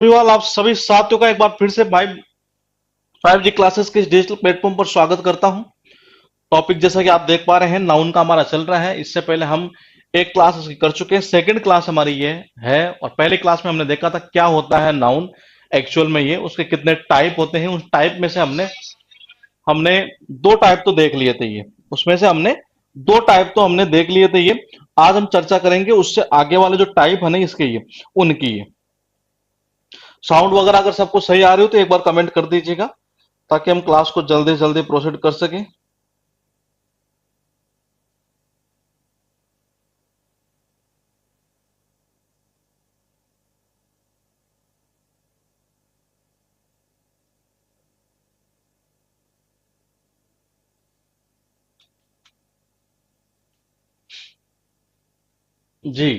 फिलहाल आप सभी साथियों का एक बार फिर से भाई 5G क्लासेस के इस डिजिटल प्लेटफॉर्म पर स्वागत करता हूं। टॉपिक जैसा कि आप देख पा रहे हैं नाउन का हमारा चल रहा है। इससे पहले हम एक क्लास इसकी कर चुके हैं, सेकंड क्लास हमारी ये है। और पहले क्लास में हमने देखा था क्या होता है नाउन एक्चुअल में, ये उसके कितने टाइप होते हैं। उस टाइप में से हमने हमने दो टाइप तो देख लिए थे। ये उसमें से हमने दो टाइप तो हमने देख लिए थे। ये आज हम चर्चा करेंगे उससे आगे वाले जो टाइप है ना इसके, ये उनकी। ये साउंड वगैरह अगर सबको सही आ रही हो तो एक बार कमेंट कर दीजिएगा, ताकि हम क्लास को जल्दी से जल्दी प्रोसीड कर सकें। जी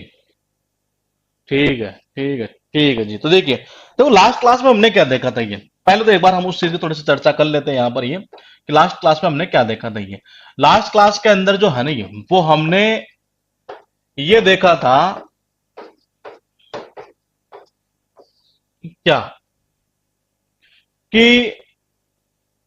ठीक है, ठीक है, ठीक है जी। तो देखिए, तो लास्ट क्लास में हमने क्या देखा था। ये पहले तो एक बार हम उस चीज की थोड़ी सी चर्चा कर लेते हैं यहाँ पर, ये कि लास्ट क्लास में हमने क्या देखा था। ये लास्ट क्लास के अंदर जो है ना, ये वो हमने ये देखा था क्या, कि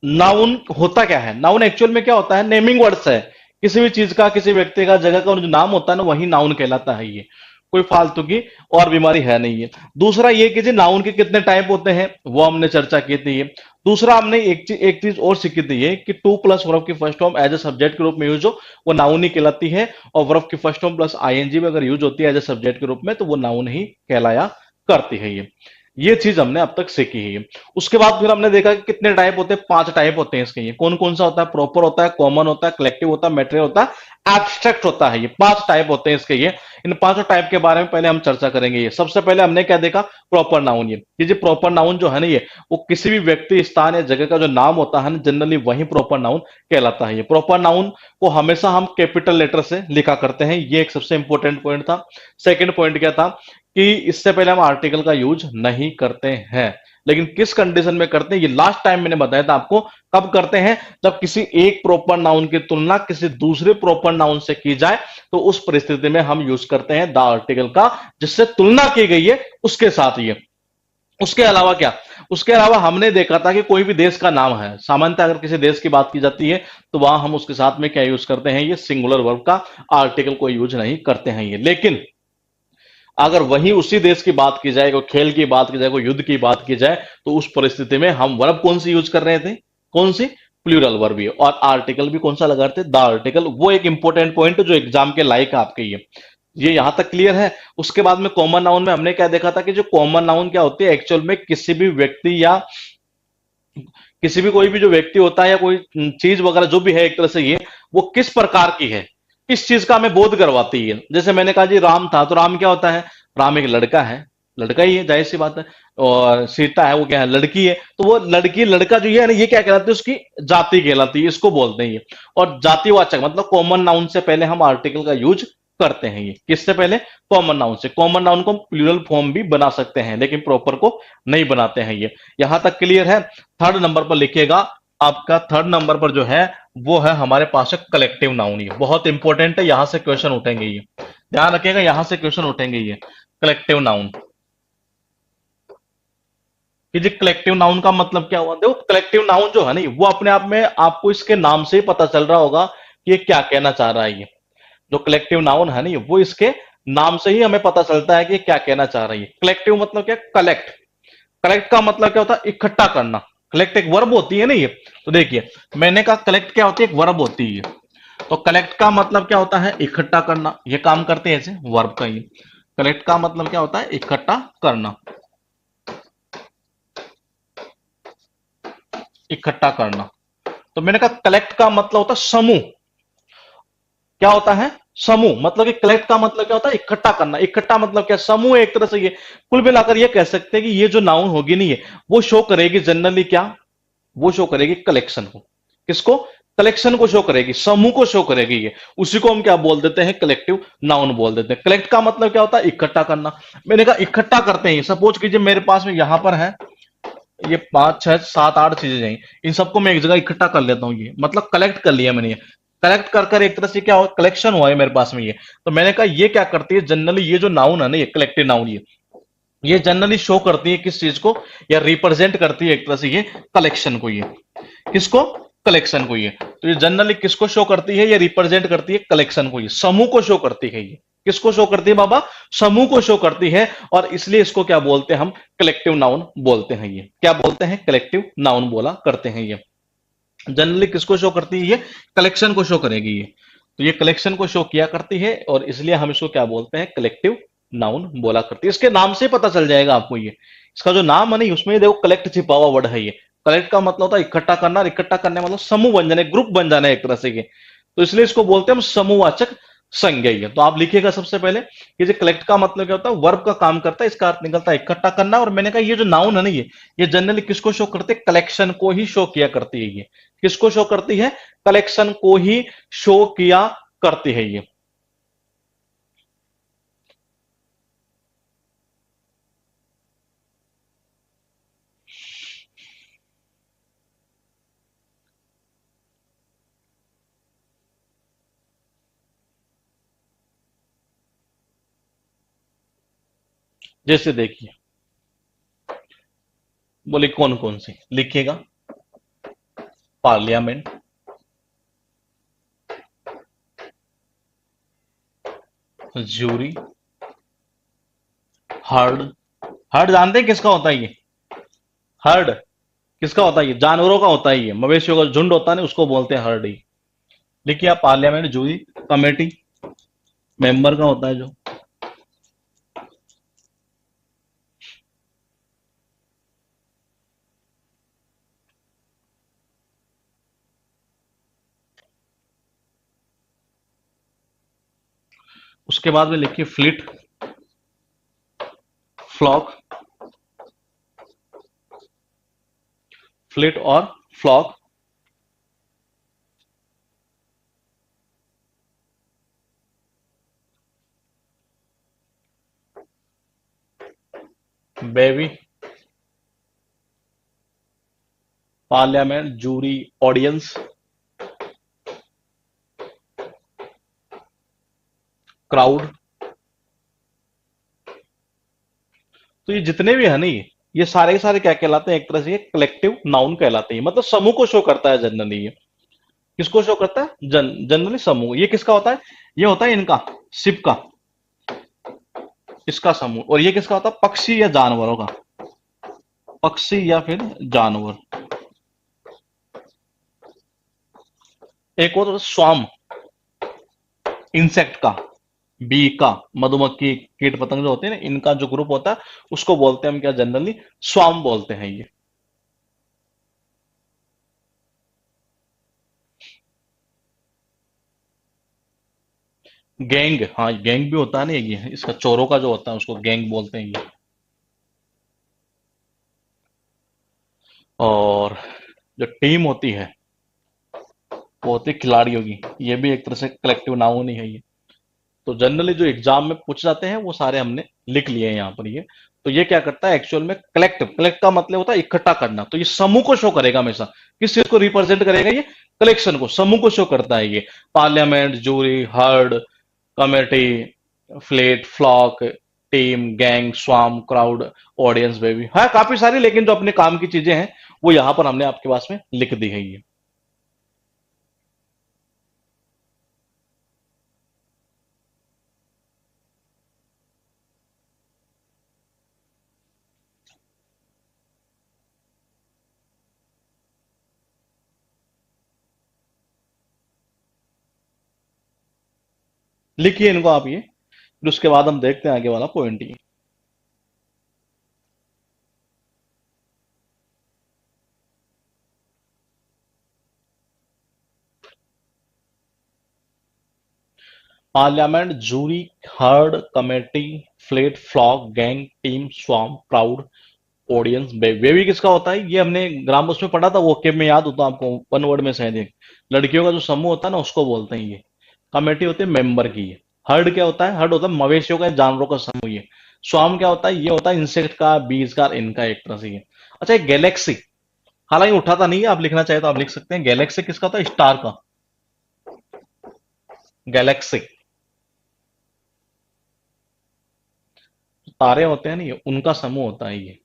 नाउन होता क्या है। नाउन एक्चुअल में क्या होता है, नेमिंग वर्ड्स है। किसी भी चीज का, किसी व्यक्ति का, जगह का जो नाम होता है ना, वही नाउन कहलाता है। ये कोई फालतू की और बीमारी है नहीं है। दूसरा ये कि जी नाउन के कितने टाइप होते हैं वो हमने चर्चा की थी। ये दूसरा हमने एक चीज और सीखी थी, ये कि टू प्लस वर्ब की first form as a subject के रूप में यूज हो, वो नाउन ही कहलाती है। और वर्ब की फर्स्ट फॉर्म प्लस आईएनजी में अगर यूज होती है एज ए सब्जेक्ट के रूप में, तो वो नाउन ही कहलाया करती है। ये चीज हमने अब तक सीखी है। उसके बाद फिर हमने देखा कि कितने टाइप होते हैं, पांच टाइप होते हैं इसके। ये कौन कौन सा होता है, प्रॉपर होता है, कॉमन होता है, कलेक्टिव होता है, मेटेरियल होता है, एब्स्ट्रैक्ट होता है। ये पांच टाइप होते हैं इसके। ये इन पांचों टाइप के बारे में पहले हम चर्चा करेंगे। ये सबसे पहले हमने क्या देखा, प्रॉपर नाउन। ये जो प्रॉपर नाउन जो है ना, ये वो किसी भी व्यक्ति, स्थान या जगह का जो नाम होता है ना, जनरली वही प्रॉपर नाउन कहलाता है। ये प्रॉपर नाउन को हमेशा हम कैपिटल लेटर से लिखा करते हैं। ये एक सबसे इंपॉर्टेंट पॉइंट था। सेकंड पॉइंट क्या था, कि इससे पहले हम आर्टिकल का यूज नहीं करते हैं। लेकिन किस कंडीशन में करते हैं, ये लास्ट टाइम मैंने बताया था आपको। कब करते हैं, जब किसी एक प्रॉपर नाउन की तुलना किसी दूसरे प्रॉपर नाउन से की जाए, तो उस परिस्थिति में हम यूज करते हैं द आर्टिकल का, जिससे तुलना की गई है उसके साथ। ये उसके अलावा क्या, उसके अलावा हमने देखा था कि कोई भी देश का नाम है, सामान्यतः अगर किसी देश की बात की जाती है, तो वहां हम उसके साथ में क्या यूज करते हैं, ये सिंगुलर वर्ब का आर्टिकल को यूज नहीं करते हैं। ये लेकिन अगर वही उसी देश की बात की जाए, कोई खेल की बात की जाए, कोई युद्ध की बात की जाए, तो उस परिस्थिति में हम वर्ब कौन सी यूज कर रहे थे, कौन सी, प्लूरल वर्ब ही। और आर्टिकल भी कौन सा लगा रहे थे, द आर्टिकल। वो एक इंपॉर्टेंट पॉइंट जो एग्जाम के लायक है आपके। ये यहां तक क्लियर है। उसके बाद में कॉमन नाउन में हमने क्या देखा था, कि जो कॉमन नाउन क्या होती है एक्चुअल में, किसी भी व्यक्ति या किसी भी कोई भी जो व्यक्ति होता है या कोई चीज वगैरह जो भी है, एक तरह से ये वो किस प्रकार की है, किस चीज का हमें बोध करवाती है। जैसे मैंने कहा जी राम था, तो राम क्या होता है, राम एक लड़का है, लड़का ही है, जाहिर सी बात है। और सीता है, वो क्या है, लड़की है। तो वो लड़की लड़का जो ये है ना, ये क्या कहलाती है, उसकी जाति कहलाती है, इसको बोलते हैं ये। और जातिवाचक मतलब कॉमन नाउन से पहले हम आर्टिकल का यूज करते हैं। ये किससे पहले, कॉमन नाउन से। कॉमन नाउन को हम प्लूरल फॉर्म भी बना सकते हैं, लेकिन प्रॉपर को नहीं बनाते हैं। ये यहां तक क्लियर है। थर्ड नंबर पर लिखिएगा, आपका थर्ड नंबर पर जो है वो है हमारे पास है कलेक्टिव नाउन। ये बहुत इंपॉर्टेंट है, यहां से क्वेश्चन उठेंगे। ये ध्यान रखिएगा, यहां से क्वेश्चन उठेंगे। ये कलेक्टिव नाउन, कि जी कलेक्टिव नाउन का मतलब क्या हुआ। देखो कलेक्टिव नाउन जो है ना, वो अपने आप में आपको इसके नाम से ही पता चल रहा होगा कि ये क्या कहना चाह रहा है। ये जो कलेक्टिव नाउन है ना, वो इसके नाम से ही हमें पता चलता है कि क्या कहना चाह रही है। कलेक्टिव मतलब क्या, कलेक्ट। कलेक्ट का मतलब क्या होता है, इकट्ठा करना। कलेक्ट एक वर्ब होती है ना ये। तो देखिए, मैंने कहा कलेक्ट क्या होती है, एक वर्ब होती है। तो कलेक्ट का मतलब क्या होता है, इकट्ठा करना। ये काम करते हैं ऐसे वर्ब का। ये कलेक्ट का मतलब क्या होता है, इकट्ठा करना, इकट्ठा करना। तो मैंने कहा कलेक्ट का मतलब होता है समूह। क्या होता है, समूह। मतलब कि कलेक्ट का मतलब क्या होता है, इकट्ठा करना। इकट्ठा मतलब क्या, समूह एक तरह से। ये कुल मिलाकर ये कह सकते हैं कि ये जो नाउन होगी नहीं है, वो शो करेगी जनरली क्या, वो शो करेगी कलेक्शन को। किसको, कलेक्शन को शो करेगी, समूह को शो करेगी। ये उसी को हम क्या बोल देते हैं, कलेक्टिव नाउन बोल देते हैं। कलेक्ट का मतलब क्या होता है, इकट्ठा करना। मैंने कहा इकट्ठा करते हैं। सपोज कीजिए मेरे पास में यहां पर है ये पांच छह सात आठ चीजें हैं, इन सबको मैं एक जगह इकट्ठा कर लेता हूँ। ये मतलब कलेक्ट कर लिया मैंने। ये कलेक्ट कर कर एक तरह से क्या हुआ, कलेक्शन हुआ है मेरे पास में। ये तो मैंने कहा ये क्या करती है जनरली, ये जो नाउन है ना, ये कलेक्टिव नाउन। ये ये जनरली शो करती है किस चीज को, या रिप्रेजेंट करती है एक तरह से ये कलेक्शन को, ये किसको, कलेक्शन को। ये तो ये जनरली किसको शो करती है, ये रिप्रेजेंट करती है कलेक्शन को, ये समूह को शो करती है। ये किसको शो करती है बाबा, समूह को शो करती है, और इसलिए इसको क्या बोलते हैं हम, कलेक्टिव नाउन बोलते हैं। ये क्या बोलते हैं, कलेक्टिव नाउन बोला करते हैं। ये जनरली किसको शो करती है, ये कलेक्शन को शो करेगी। ये तो ये कलेक्शन को शो किया करती है, और इसलिए हम इसको क्या बोलते हैं, कलेक्टिव नाउन बोला करती है। इसके नाम से पता चल जाएगा आपको, ये इसका जो नाम है नहीं, उसमें देखो कलेक्ट छिपा हुआ वर्ड है। ये कलेक्ट का मतलब होता है इकट्ठा करना, और इकट्ठा करने मतलब समूह बन जाने, ग्रुप बन जाना एक तरह से। ये तो इसलिए इसको बोलते हैं हम समूहवाचक संज्ञा। ये तो आप लिखिएगा सबसे पहले कि जो कलेक्ट का मतलब क्या होता है, वर्ब का काम करता है, इसका अर्थ निकलता है इकट्ठा करना। और मैंने कहा ये जो नाउन है ना, ये जनरली किसको शो करते हैं, कलेक्शन को ही शो किया करती है। ये किसको शो करती है, कलेक्शन को ही शो किया करती है। ये जैसे देखिए, बोले कौन कौन सी लिखिएगा, पार्लियामेंट, जूरी, हर्ड। हर्ड जानते हैं किसका होता है ये, हर्ड किसका होता है, ये जानवरों का होता है। ये मवेशियों का झुंड होता है ना, उसको बोलते हैं हर्ड ही। देखिए आप, पार्लियामेंट, जूरी, कमेटी, मेंबर का होता है जो। उसके बाद में लिखिए फ्लीट, फ्लॉक, फ्लीट और flock, baby, parliament, jury, audience, crowd. तो ये जितने भी है ना, ये सारे के सारे क्या कहलाते हैं, एक तरह से ये कलेक्टिव नाउन कहलाते हैं। मतलब समूह को शो करता है जनरली। ये किसको शो करता है, जनरली समूह। ये किसका होता है, ये होता है इनका, शिप का, इसका समूह। और ये किसका होता है, पक्षी या जानवरों का, पक्षी या फिर जानवर। एक और स्वाम, इंसेक्ट का, बी का, मधुमक्खी, कीट पतंग जो होते हैं ना, इनका जो ग्रुप होता है, उसको बोलते हैं हम क्या, जनरली स्वाम बोलते हैं। ये गैंग, हाँ गैंग भी होता है ना, ये इसका चोरों का जो होता है उसको गैंग बोलते हैं ये। और जो टीम होती है, वो होती है खिलाड़ियों की। ये भी एक तरह से कलेक्टिव नाउन ही है ये। तो जनरली जो एग्जाम में पूछ जाते हैं वो सारे हमने लिख लिए हैं यहाँ पर। ये तो ये क्या करता है एक्चुअल में, कलेक्ट, कलेक्ट का मतलब होता है इकट्ठा करना। तो ये समूह को शो करेगा हमेशा, किस चीज को रिप्रेजेंट करेगा, ये कलेक्शन को, समूह को शो करता है ये। Parliament, jury, herd, committee, fleet, flock, team, gang, swarm, crowd, audience, baby, हाँ काफी सारी, लेकिन जो अपने काम की चीजें हैं वो यहां पर हमने आपके पास में लिख दी है ये। लिखिए इनको आप ये, फिर उसके बाद हम देखते हैं आगे वाला पॉइंट ये। Parliament, jury, herd, committee, fleet, flock, gang, team, swarm, crowd, audience, baby किसका होता है, ये हमने ग्राम उसमें पढ़ा था, वो के में याद होता आपको, वन वर्ड में शायद एक, लड़कियों का जो समूह होता है ना, उसको बोलते हैं ये। कमेटी होती है मेंबर की ये। हर्ड क्या होता है, हर्ड होता है मवेशियों का, जानवरों का समूह ये। स्वाम क्या होता है, ये होता है इंसेक्ट का, बीज का, इनका एक तरह से ये। अच्छा, एक गैलेक्सी, हालांकि उठाता नहीं है, आप लिखना चाहे तो आप लिख सकते हैं। गैलेक्सी किसका होता है, स्टार का, गैलेक्सी। तारे होते हैं ना, ये उनका समूह होता है ये।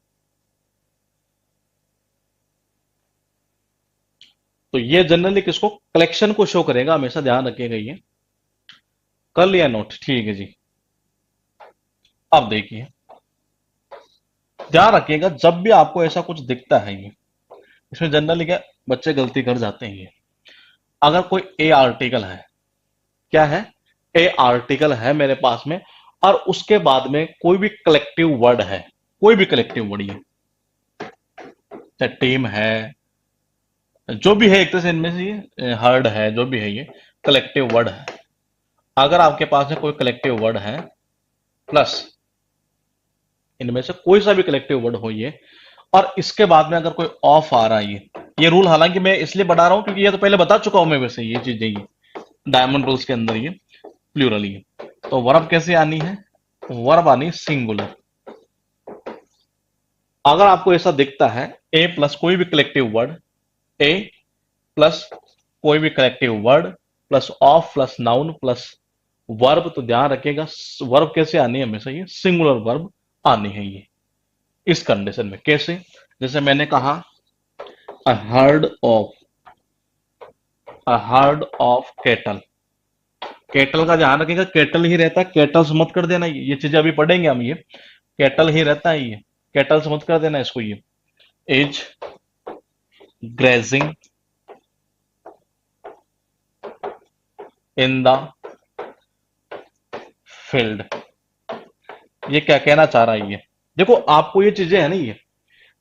तो ये जनरली किसको, कलेक्शन को शो करेगा, हमेशा ध्यान रखिएगा ये। कर लिया नोट, ठीक है जी। अब देखिए, ध्यान रखिएगा जब भी आपको ऐसा कुछ दिखता है ये, इसमें जनरली क्या बच्चे गलती कर जाते हैं ये। अगर कोई ए आर्टिकल है, क्या है, ए आर्टिकल है मेरे पास में, और उसके बाद में कोई भी कलेक्टिव वर्ड है, कोई भी कलेक्टिव वर्ड ये, चाहे टीम है, जो भी है, एक तरह से इनमें से ये हर्ड है, जो भी है ये कलेक्टिव वर्ड है। अगर आपके पास में कोई कलेक्टिव वर्ड है प्लस इनमें से कोई सा भी कलेक्टिव वर्ड हो ये, और इसके बाद में अगर कोई ऑफ आ रहा है ये रूल हालांकि मैं इसलिए बढ़ा रहा हूं क्योंकि ये तो पहले बता चुका हूं मैं, वैसे ये चीजें ये डायमंड रूल्स के अंदर ये प्लूरल ये। तो वर्ब कैसे आनी है, वर्ब आनी सिंगुलर। अगर आपको ऐसा दिखता है ए प्लस कोई भी कलेक्टिव वर्ड, ए प्लस कोई भी collective word plus of plus noun plus verb, तो ध्यान रखिएगा वर्ब कैसे आनी है, हमेशा ये सिंगुलर वर्ब आनी है ये। इस कंडीशन में कैसे, जैसे मैंने कहा a herd of, a herd of cattle, cattle का ध्यान रखिएगा कैटल ही रहता है, कैटल्स मत कर देना, ये चीजें अभी पढ़ेंगे हम, ये कैटल ही रहता है ये, कैटल्स मत कर देना इसको ये। Is grazing in the field, ये क्या कहना चाह रहा है ये। देखो आपको ये चीजें है ना ये,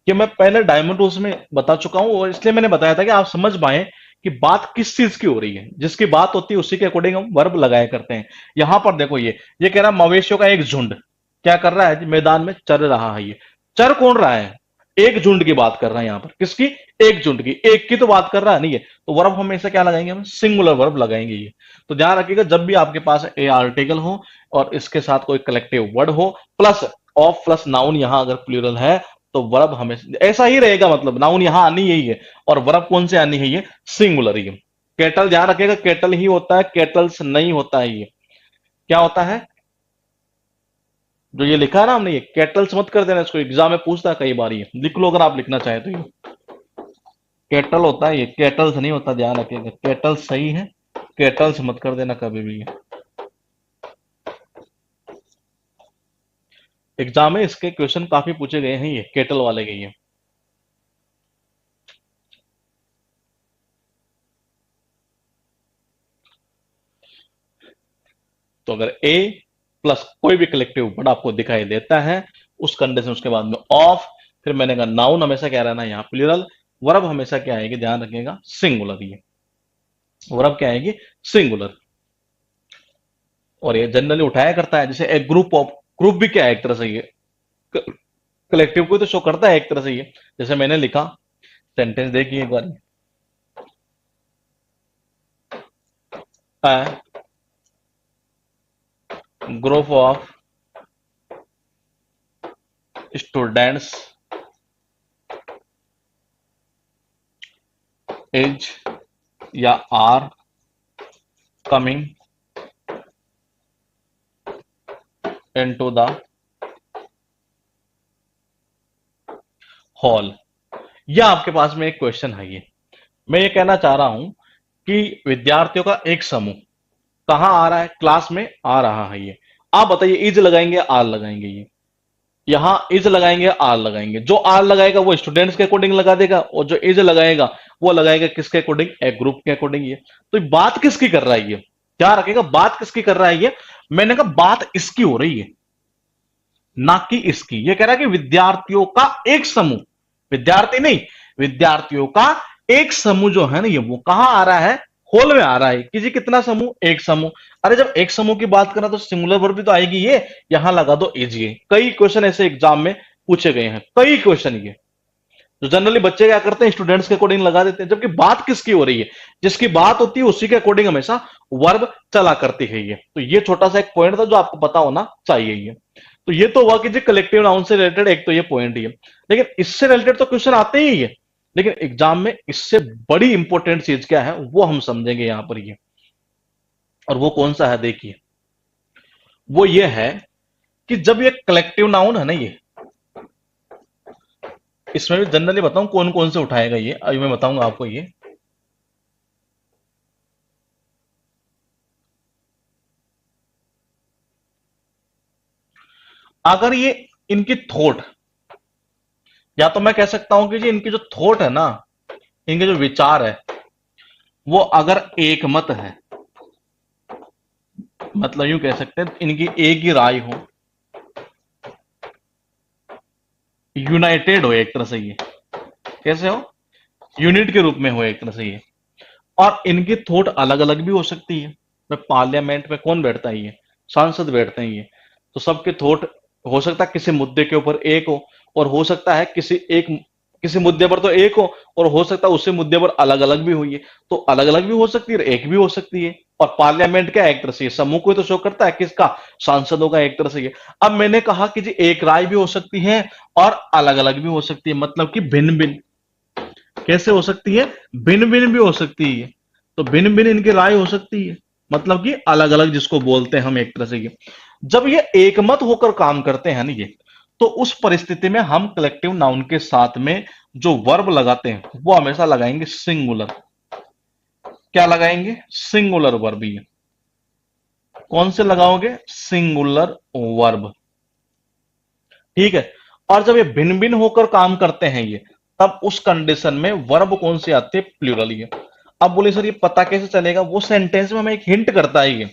कि मैं पहले डायमंड रूल्स में बता चुका हूं, और इसलिए मैंने बताया था कि आप समझ पाए कि बात किस चीज की हो रही है, जिसकी बात होती है उसी के अकॉर्डिंग हम वर्ब लगाया करते हैं। यहां पर देखो ये कह रहा है मवेशियों का एक झुंड क्या कर रहा है, मैदान में चर रहा है। ये चर कौन रहा है, एक झुंड की बात कर रहा है यहां पर, किसकी, एक झुंड की, एक की तो बात कर रहा है नहीं है, तो वर्ब हमेशा क्या लगाएंगे, हम सिंगुलर वर्ब लगाएंगे ये। तो ध्यान रखिएगा जब भी आपके पास ए आर्टिकल हो और इसके साथ कोई कलेक्टिव वर्ड हो प्लस ऑफ प्लस नाउन, यहां अगर प्लूरल है तो वर्ब हमेशा ऐसा ही रहेगा, मतलब नाउन यहां आनी यही है, और वर्ब कौन से आनी है, ये सिंगुलर ही है। कैटल ध्यान रखिएगा कैटल ही होता है, कैटल्स नहीं होता है ये। क्या होता है, जो ये लिखा है ना हमने, ये कैटल्स मत कर देना इसको, एग्जाम में पूछता है कई बार, ये लिख लो अगर आप लिखना चाहे तो। ये कैटल होता है, ये कैटल्स नहीं होता, ध्यान रखिएगा कैटल्स सही है, कैटल्स मत कर देना कभी भी। एग्जाम में इसके क्वेश्चन काफी पूछे गए हैं, ये कैटल वाले के ये। तो अगर ए प्लस कोई भी कलेक्टिव वर्ड आपको दिखाई देता है उस कंडीशन, उसके बाद में ऑफ, फिर मैंने कहा नाउन हमेशा क्या रहना है यहाँ प्लूरल, वर्ब हमेशा क्या आएगी, ध्यान रखिएगा सिंगुलर, ये वर्ब क्या आएगी, सिंगुलर। और ये जनरली उठाया करता है, जैसे एक ग्रुप ऑफ, ग्रुप भी क्या है एक तरह से ये कलेक्टिव को तो शो करता है एक तरह से ये। जैसे मैंने लिखा सेंटेंस देखिए एक बार, ग्रुप ऑफ स्टूडेंट्स इज या are coming into the hall. या आपके पास में एक क्वेश्चन है ये, मैं ये कहना चाह रहा हूं कि विद्यार्थियों का एक समूह कहां आ रहा है, क्लास में आ रहा है ये। आप बताइए इज लगाएंगे आर लगाएंगे, ये यहां इज लगाएंगे आर लगाएंगे, जो आर लगाएगा वो स्टूडेंट्स के अकॉर्डिंग लगा देगा, और जो इज लगाएगा वो लगाएगा किसके अकॉर्डिंग, एक ग्रुप के अकॉर्डिंग। ये तो बात किसकी कर रहा है ये, क्या रखेगा, बात किसकी कर रहा है ये। मैंने कहा बात इसकी हो रही है ना कि इसकी। ये कह रहा है कि विद्यार्थियों का एक समूह, विद्यार्थी नहीं, विद्यार्थियों का एक समूह जो है ना ये, वो कहां आ रहा है, होल में आ रहा है। कि जी कितना समूह, एक समूह। अरे जब एक समूह की बात करना तो सिंगुलर वर्ब भी तो आएगी ये, यहां लगा दो इज। ये कई क्वेश्चन ऐसे एग्जाम में पूछे गए हैं, कई क्वेश्चन ये, तो जनरली बच्चे क्या करते हैं स्टूडेंट्स के अकॉर्डिंग लगा देते हैं, जबकि बात किसकी हो रही है, जिसकी बात होती है उसी के अकॉर्डिंग हमेशा वर्ब चला करती है ये। तो ये छोटा सा एक पॉइंट था जो आपको पता होना चाहिए ये। तो ये तो हुआ कि जी कलेक्टिव नाउन से रिलेटेड एक तो ये पॉइंट ही है, लेकिन इससे रिलेटेड तो क्वेश्चन आते ही है, लेकिन एग्जाम में इससे बड़ी इंपॉर्टेंट चीज क्या है वो हम समझेंगे यहां पर ये। और वो कौन सा है देखिए, वो ये है कि जब ये कलेक्टिव नाउन है ना, ये इसमें भी जनरली बताऊं कौन कौन से उठाएगा, ये अभी मैं बताऊंगा आपको। ये अगर ये इनकी थॉट, या तो मैं कह सकता हूं कि जी इनकी जो थॉट है ना, इनके जो विचार है, वो अगर एक मत है, मतलब यूं कह सकते हैं इनकी एक ही राय हो, यूनाइटेड हो एक तरह से ये, कैसे हो, यूनिट के रूप में हो एक तरह से ये। और इनकी थॉट अलग अलग भी हो सकती है। मैं पार्लियामेंट में कौन बैठता है, ये सांसद बैठते हैं ये, तो सबके थॉट हो सकता है किसी मुद्दे के ऊपर एक हो, और हो सकता है किसी मुद्दे पर तो एक हो, और हो सकता है उसी मुद्दे पर अलग अलग भी हुई है। तो अलग अलग भी हो सकती है और एक भी हो सकती है। और पार्लियामेंट क्या एक तरह से समूह को तो शो करता है, किसका, सांसदों का एक तरह से ये। अब मैंने कहा कि जी एक राय भी हो सकती है और अलग अलग भी हो सकती है, मतलब कि भिन्न भिन्न। कैसे हो सकती है, भिन्न भिन्न भी हो सकती है। तो भिन्न भिन्न इनकी राय हो सकती है, मतलब कि अलग अलग जिसको बोलते हैं हम एक तरह से ये। जब ये एकमत होकर काम करते हैं ना ये, तो उस परिस्थिति में हम कलेक्टिव नाउन के साथ में जो वर्ब लगाते हैं वो हमेशा लगाएंगे सिंगुलर। क्या लगाएंगे, सिंगुलर वर्ब। ये कौन से लगाओगे, सिंगुलर वर्ब। ठीक है। और जब ये भिन्न भिन्न होकर काम करते हैं ये, तब उस कंडीशन में वर्ब कौन सी आती है, प्लूरल। ये अब बोले सर ये पता कैसे चलेगा, वो सेंटेंस में हमें एक हिंट करता है ये।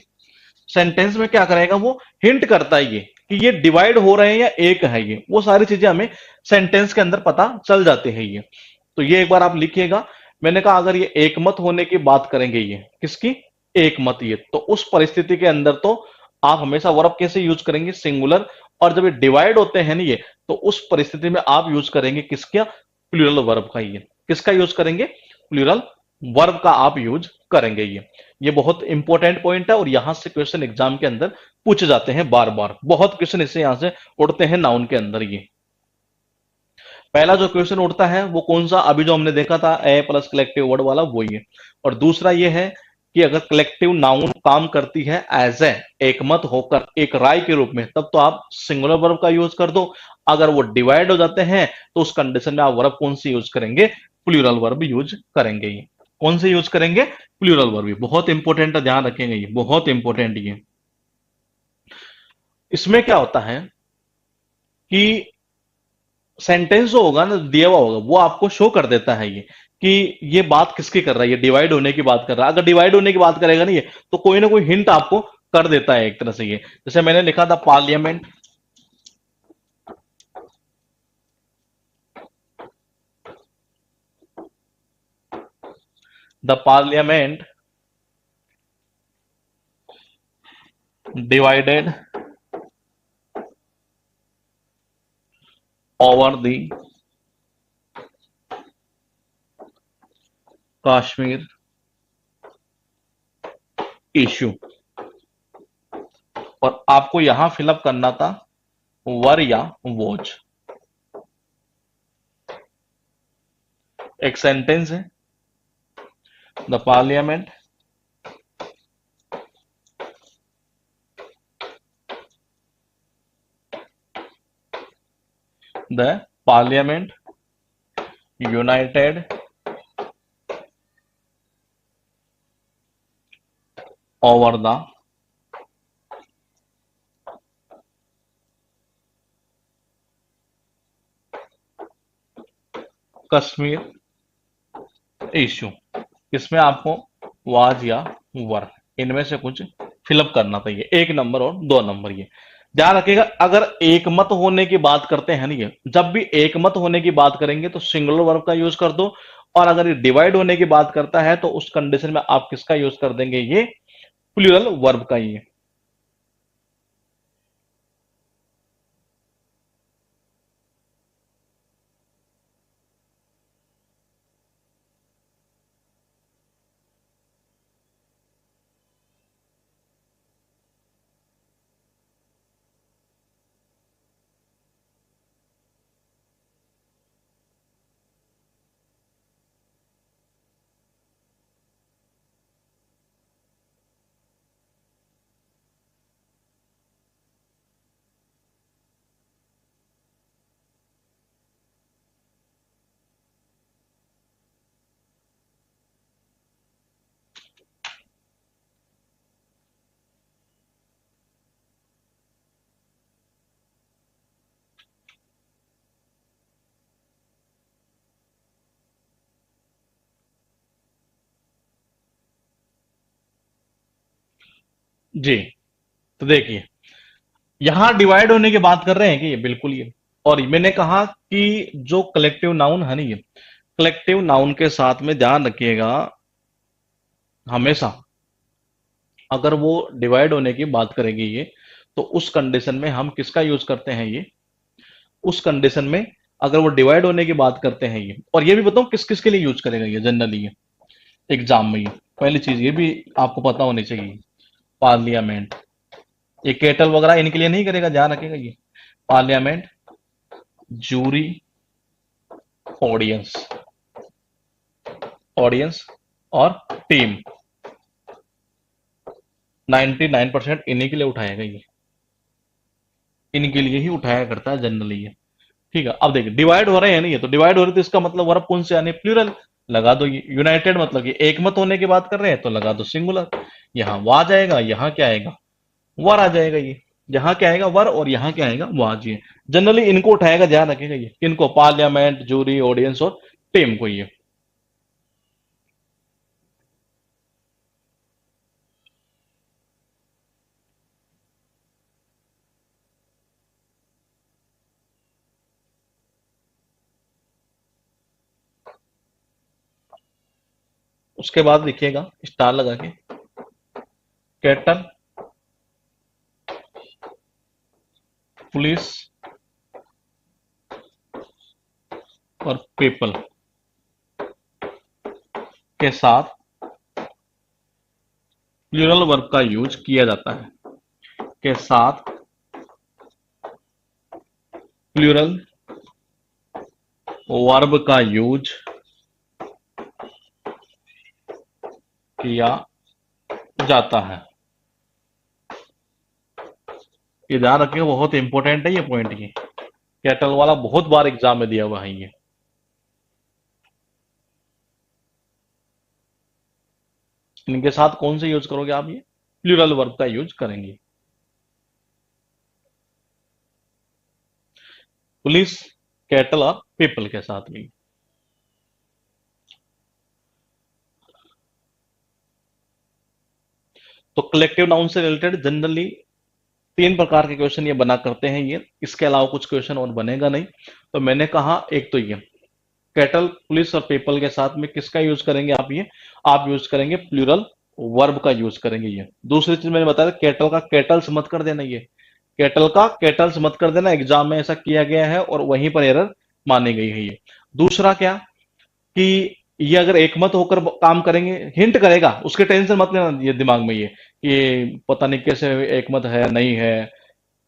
सेंटेंस में क्या करेगा, वो हिंट करता है ये कि ये डिवाइड हो रहे हैं या एक है, ये वो सारी चीजें हमें सेंटेंस के अंदर पता चल जाती है ये। तो ये एक बार आप लिखिएगा। मैंने कहा अगर ये एकमत होने की बात करेंगे, ये किसकी, एकमत, ये तो उस परिस्थिति के अंदर तो आप हमेशा वर्ब कैसे यूज करेंगे, सिंगुलर। और जब ये डिवाइड होते हैं ना ये, तो उस परिस्थिति में आप यूज करेंगे किसका, प्लूरल वर्ब का। ये किसका यूज करेंगे, प्लूरल वर्ब का आप यूज करेंगे। ये बहुत इंपॉर्टेंट पॉइंट है, और यहां से क्वेश्चन एग्जाम के अंदर पूछे जाते हैं बार बार, बहुत क्वेश्चन इससे यहां से उड़ते हैं नाउन के अंदर। ये पहला जो क्वेश्चन उठता है वो कौन सा, अभी जो हमने देखा था ए प्लस कलेक्टिव वर्ड वाला, वो ही है। और दूसरा ये है कि अगर कलेक्टिव नाउन काम करती है एज ए एकमत होकर एक राय के रूप में, तब तो आप सिंगुलर वर्ब का यूज कर दो। अगर वो डिवाइड हो जाते हैं तो उस कंडीशन में आप वर्ब कौन सी यूज करेंगे, प्लूरल वर्ब यूज करेंगे। ये कौन से यूज करेंगे, प्लूरल वर्ब। ये बहुत इंपॉर्टेंट है, ध्यान रखेंगे, ये बहुत इंपॉर्टेंट। ये इसमें क्या होता है कि सेंटेंस जो होगा ना, दिया हुआ होगा, वो आपको शो कर देता है ये कि ये बात किसकी कर रहा है, ये डिवाइड होने की बात कर रहा है। अगर डिवाइड होने की बात करेगा नहीं ये, तो कोई ना कोई हिंट आपको कर देता है एक तरह से ये। जैसे मैंने लिखा था parliament, the parliament divided over the Kashmir issue. और आपको यहां फिलअप करना था वर या वॉच। एक सेंटेंस है, the parliament the parliament United over the Kashmir issue. इसमें आपको वाज या वर, इनमें से कुछ फिलअप करना चाहिए, एक नंबर और दो नंबर। ये ध्यान रखिएगा। अगर एक मत होने की बात करते हैं ना, ये जब भी एक मत होने की बात करेंगे तो सिंगुलर वर्ब का यूज कर दो। और अगर ये डिवाइड होने की बात करता है तो उस कंडीशन में आप किसका यूज कर देंगे, ये प्लूरल वर्ब का। ये जी। तो देखिए, यहां डिवाइड होने की बात कर रहे हैं कि ये बिल्कुल ये, और मैंने कहा कि जो कलेक्टिव नाउन है ना, ये कलेक्टिव नाउन के साथ में ध्यान रखिएगा, हमेशा अगर वो डिवाइड होने की बात करेगी ये, तो उस कंडीशन में हम किसका यूज करते हैं ये, उस कंडीशन में अगर वो डिवाइड होने की बात करते हैं ये, और ये भी बताऊं किस किस के लिए यूज करेगा ये जनरली ये एग्जाम में ये, पहली चीज ये भी आपको पता होनी चाहिए। पार्लियामेंट, ये केटल वगैरह इनके लिए नहीं करेगा, ध्यान रखेगा ये। पार्लियामेंट, जूरी, ऑडियंस, ऑडियंस और टीम, 99% इन्हीं के लिए उठाएगा ये, इनके लिए ही उठाया करता है जनरली ये। ठीक है, अब देखिए डिवाइड हो रहे हैं नहीं, ये तो डिवाइड हो रहे, तो इसका मतलब वर्ब कौन से आने, प्लूरल, लगा दो ये। यूनाइटेड मतलब कि एक मत होने की बात कर रहे हैं, तो लगा दो सिंगुलर। यहाँ वा जाएगा, यहाँ क्या आएगा, वर आ जाएगा ये। यहाँ क्या आएगा, वर, और यहाँ क्या आएगा, वाह जी। जनरली इनको उठाएगा, ध्यान रखेगा ये, किनको, पार्लियामेंट, जूरी, ऑडियंस और टीम को ये। उसके बाद लिखिएगा स्टार लगा के, कैटल, पुलिस और पीपल के साथ प्लूरल वर्ब का यूज किया जाता है, के साथ प्लूरल वर्ब का यूज किया जाता है। ये ध्यान रखिएगा, बहुत इंपॉर्टेंट है ये पॉइंट, ये कैटल वाला बहुत बार एग्जाम में दिया हुआ है ये। इनके साथ कौन से यूज करोगे आप, ये प्लूरल वर्ब का यूज करेंगे। पुलिस, कैटल और पीपल के साथ भी। तो कलेक्टिव नाउन से रिलेटेड जनरली तीन प्रकार के क्वेश्चन ये बना करते हैं ये, इसके अलावा कुछ क्वेश्चन और बनेगा नहीं। तो मैंने कहा एक तो ये कैटल, पुलिस और पीपल के साथ में किसका यूज करेंगे आप, ये आप यूज करेंगे प्लूरल वर्ब का यूज करेंगे ये। दूसरी चीज मैंने बताया, कैटल का कैटल्स मत कर देना, ये कैटल का कैटल्स मत कर देना, एग्जाम में ऐसा किया गया है और वहीं पर एरर मानी गई है ये। दूसरा क्या, कि ये अगर एकमत होकर काम करेंगे, हिंट करेगा, उसके टेंशन मत लेना ये दिमाग में ये पता नहीं कैसे एकमत है नहीं है,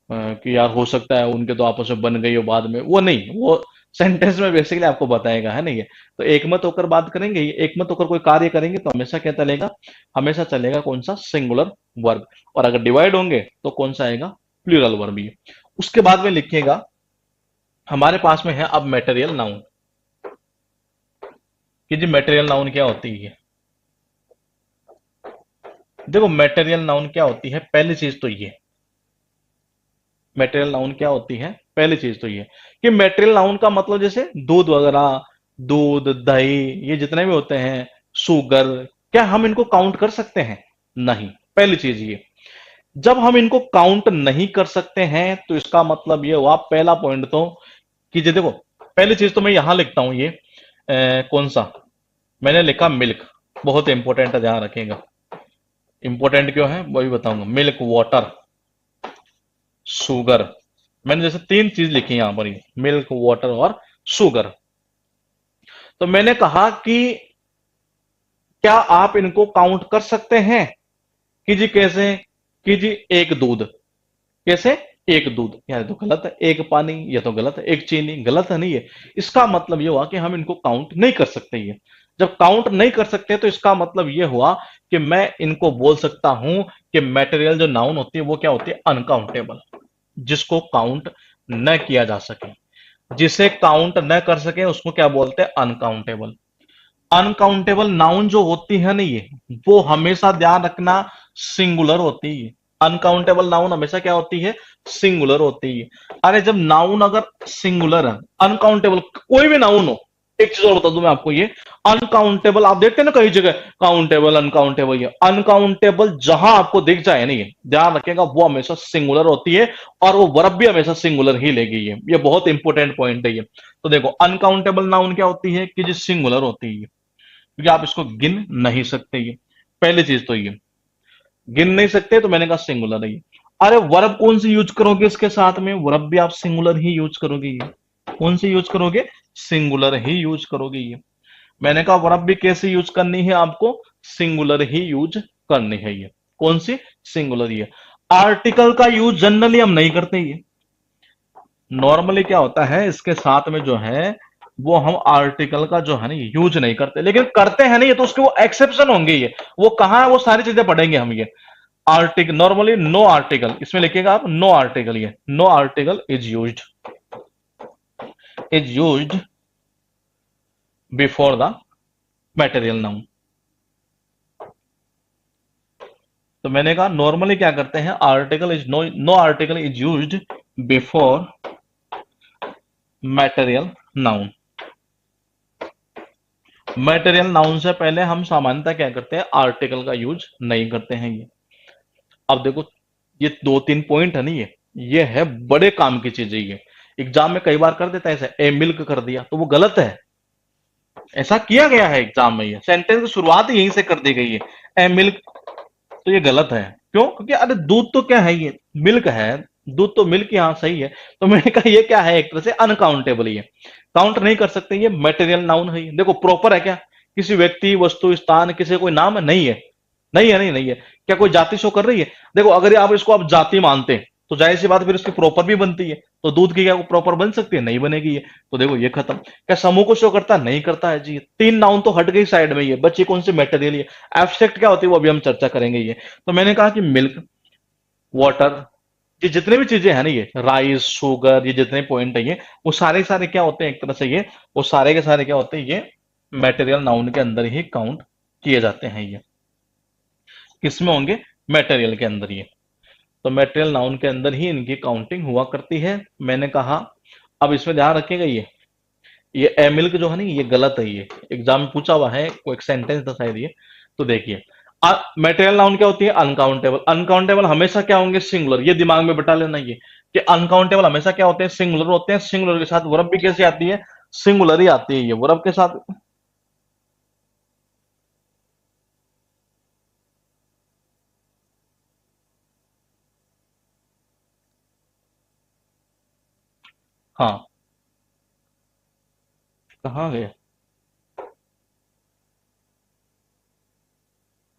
कि यार हो सकता है उनके तो आपस में बन गई हो बाद में, वो नहीं, वो सेंटेंस में बेसिकली आपको बताएगा, है नहीं ये। तो एकमत होकर बात करेंगे, एकमत होकर कोई कार्य करेंगे तो हमेशा क्या चलेगा, हमेशा चलेगा कौन सा, सिंगुलर वर्ब। और अगर डिवाइड होंगे तो कौन सा आएगा, प्लूरल वर्ब ही। उसके बाद में लिखिएगा, हमारे पास में है अब मेटेरियल नाउन, कि जी मेटेरियल नाउन क्या होती है। देखो मेटेरियल नाउन क्या होती है, पहली चीज तो ये, मेटेरियल नाउन क्या होती है, पहली चीज तो ये कि मेटेरियल नाउन का मतलब जैसे दूध वगैरह, दूध, दही, ये जितने भी होते हैं, शुगर, क्या हम इनको काउंट कर सकते हैं, नहीं। पहली चीज ये, जब हम इनको काउंट नहीं कर सकते हैं तो इसका मतलब ये हुआ, पहला पॉइंट तो, कि जी देखो, पहली चीज तो मैं यहां लिखता हूं ये, कौन सा, मैंने लिखा मिल्क, बहुत इंपॉर्टेंट है, ध्यान रखेगा। इंपॉर्टेंट क्यों है वो भी बताऊंगा, मिल्क, वाटर, शुगर। मैंने जैसे तीन चीज लिखी यहां पर, मिल्क, वाटर और शुगर। तो मैंने कहा कि क्या आप इनको काउंट कर सकते हैं, कि जी कैसे, कि जी एक दूध, कैसे, एक दूध, यार तो गलत है, एक पानी, ये तो गलत है, एक चीनी, गलत है नहीं है। इसका मतलब ये हुआ कि हम इनको काउंट नहीं कर सकते ये। जब काउंट नहीं कर सकते तो इसका मतलब ये हुआ कि मैं इनको बोल सकता हूं कि मटेरियल जो नाउन होती है वो क्या होती है, अनकाउंटेबल, जिसको काउंट न किया जा सके, जिसे काउंट न कर सके उसको क्या बोलते हैं, अनकाउंटेबल। अनकाउंटेबल नाउन जो होती है ना ये, वो हमेशा ध्यान रखना सिंगुलर होती है। अनकाउंटेबल नाउन हमेशा क्या होती है, सिंगुलर होती है। अरे जब नाउन अगर सिंगुलर है, अनकाउंटेबल कोई भी नाउन हो, एक चीज और बता दूं मैं आपको, ये अनकाउंटेबल आप देखते हैं ना कई जगह, काउंटेबल अनकाउंटेबल, ये अनकाउंटेबल जहां आपको दिख जाए ना, ये ध्यान रखिएगा वो हमेशा सिंगुलर होती है, और वो वर्ब भी हमेशा सिंगुलर ही लेगी। ये बहुत इंपॉर्टेंट पॉइंट है ये। तो देखो अनकाउंटेबल नाउन क्या होती है कि जो सिंगुलर होती है, क्योंकि आप इसको गिन नहीं सकते। ये पहली चीज तो ये गिन नहीं सकते, तो मैंने कहा सिंगुलर है ये। अरे वर्ब कौन सी यूज करोगे इसके साथ में, वर्ब भी आप सिंगुलर ही यूज करोगे। ये कौन सी यूज करोगे, सिंगुलर ही यूज करोगे ये। मैंने कहा वर्ब भी कैसे यूज करनी है आपको, सिंगुलर ही यूज करनी है ये। कौन सी, सिंगुलर। ये आर्टिकल का यूज जनरली हम नहीं करते। ये नॉर्मली क्या होता है इसके साथ में जो है वो हम आर्टिकल का जो है ना यूज नहीं करते, लेकिन करते हैं ना ये, तो उसके वो एक्सेप्शन होंगे। ये वो कहां है, वो सारी चीजें पढ़ेंगे हम। ये आर्टिकल नॉर्मली नो आर्टिकल, इसमें लिखिएगा आप नो आर्टिकल, ये no article is used before the material noun. तो मैंने कहा नॉर्मली क्या करते हैं, article is no article is used before material noun. मटेरियल नाउन से पहले हम सामान्यतः क्या करते हैं, आर्टिकल का यूज नहीं करते हैं ये। अब देखो ये दो तीन पॉइंट है ना, ये है बड़े काम की चीज है ये। एग्जाम में कई बार कर देता है ऐसे, ए मिल्क कर दिया तो वो गलत है। ऐसा किया गया है एग्जाम में, ये सेंटेंस की शुरुआत ही यहीं से कर दी गई है, ए मिल्क, तो ये गलत है। क्यों, क्योंकि अरे दूध तो क्या है, ये मिल्क है, दूध तो मिल्क यहाँ सही है। तो मैंने कहा ये क्या है, एक तरह से अनकाउंटेबल, ये काउंट नहीं कर सकते, ये मटेरियल नाउन है। देखो प्रॉपर है क्या, किसी व्यक्ति वस्तु स्थान किसी कोई नाम है, नहीं है, नहीं है। क्या कोई जाति शो कर रही है, देखो अगर आप इसको आप जाति मानते हैं तो जाहिर सी बात फिर उसकी प्रॉपर भी बनती है, तो दूध की क्या प्रॉपर बन सकती है, नहीं बनेगी ये। तो देखो ये खत्म। क्या समूह को शो करता है, नहीं करता है जी। तीन नाउन तो हट गई साइड में, ये बच्ची कौन सी, मटेरियल। ये एब्स्ट्रैक्ट क्या होती है वो अभी हम चर्चा करेंगे ये। तो मैंने कहा कि मिल्क, वाटर, ये जितने भी चीजें हैं ना, ये राइस, शुगर, ये जितने पॉइंट है ये, वो सारे सारे क्या होते हैं एक तरह से, ये वो सारे के सारे क्या होते हैं, ये मटेरियल नाउन के अंदर ही काउंट किए जाते हैं। ये किसमें होंगे, मटेरियल के अंदर ये। तो मटेरियल नाउन के अंदर ही इनकी काउंटिंग हुआ करती है। मैंने कहा अब इसमें ध्यान रखिएगा, ये ए मिल्क जो है ना ये गलत है। ये एग्जाम में पूछा हुआ है, कोई एक सेंटेंस था शायद ये। तो देखिए मटेरियल नाउन क्या होती है, अनकाउंटेबल। अनकाउंटेबल हमेशा क्या होंगे, सिंगुलर। ये दिमाग में बिठा लेना ये कि अनकाउंटेबल हमेशा क्या होते हैं, सिंगुलर होते हैं। सिंगुलर के साथ वर्ब भी कैसे आती है, सिंगुलर ही आती है ये वर्ब के साथ। हाँ, कहाँ गए,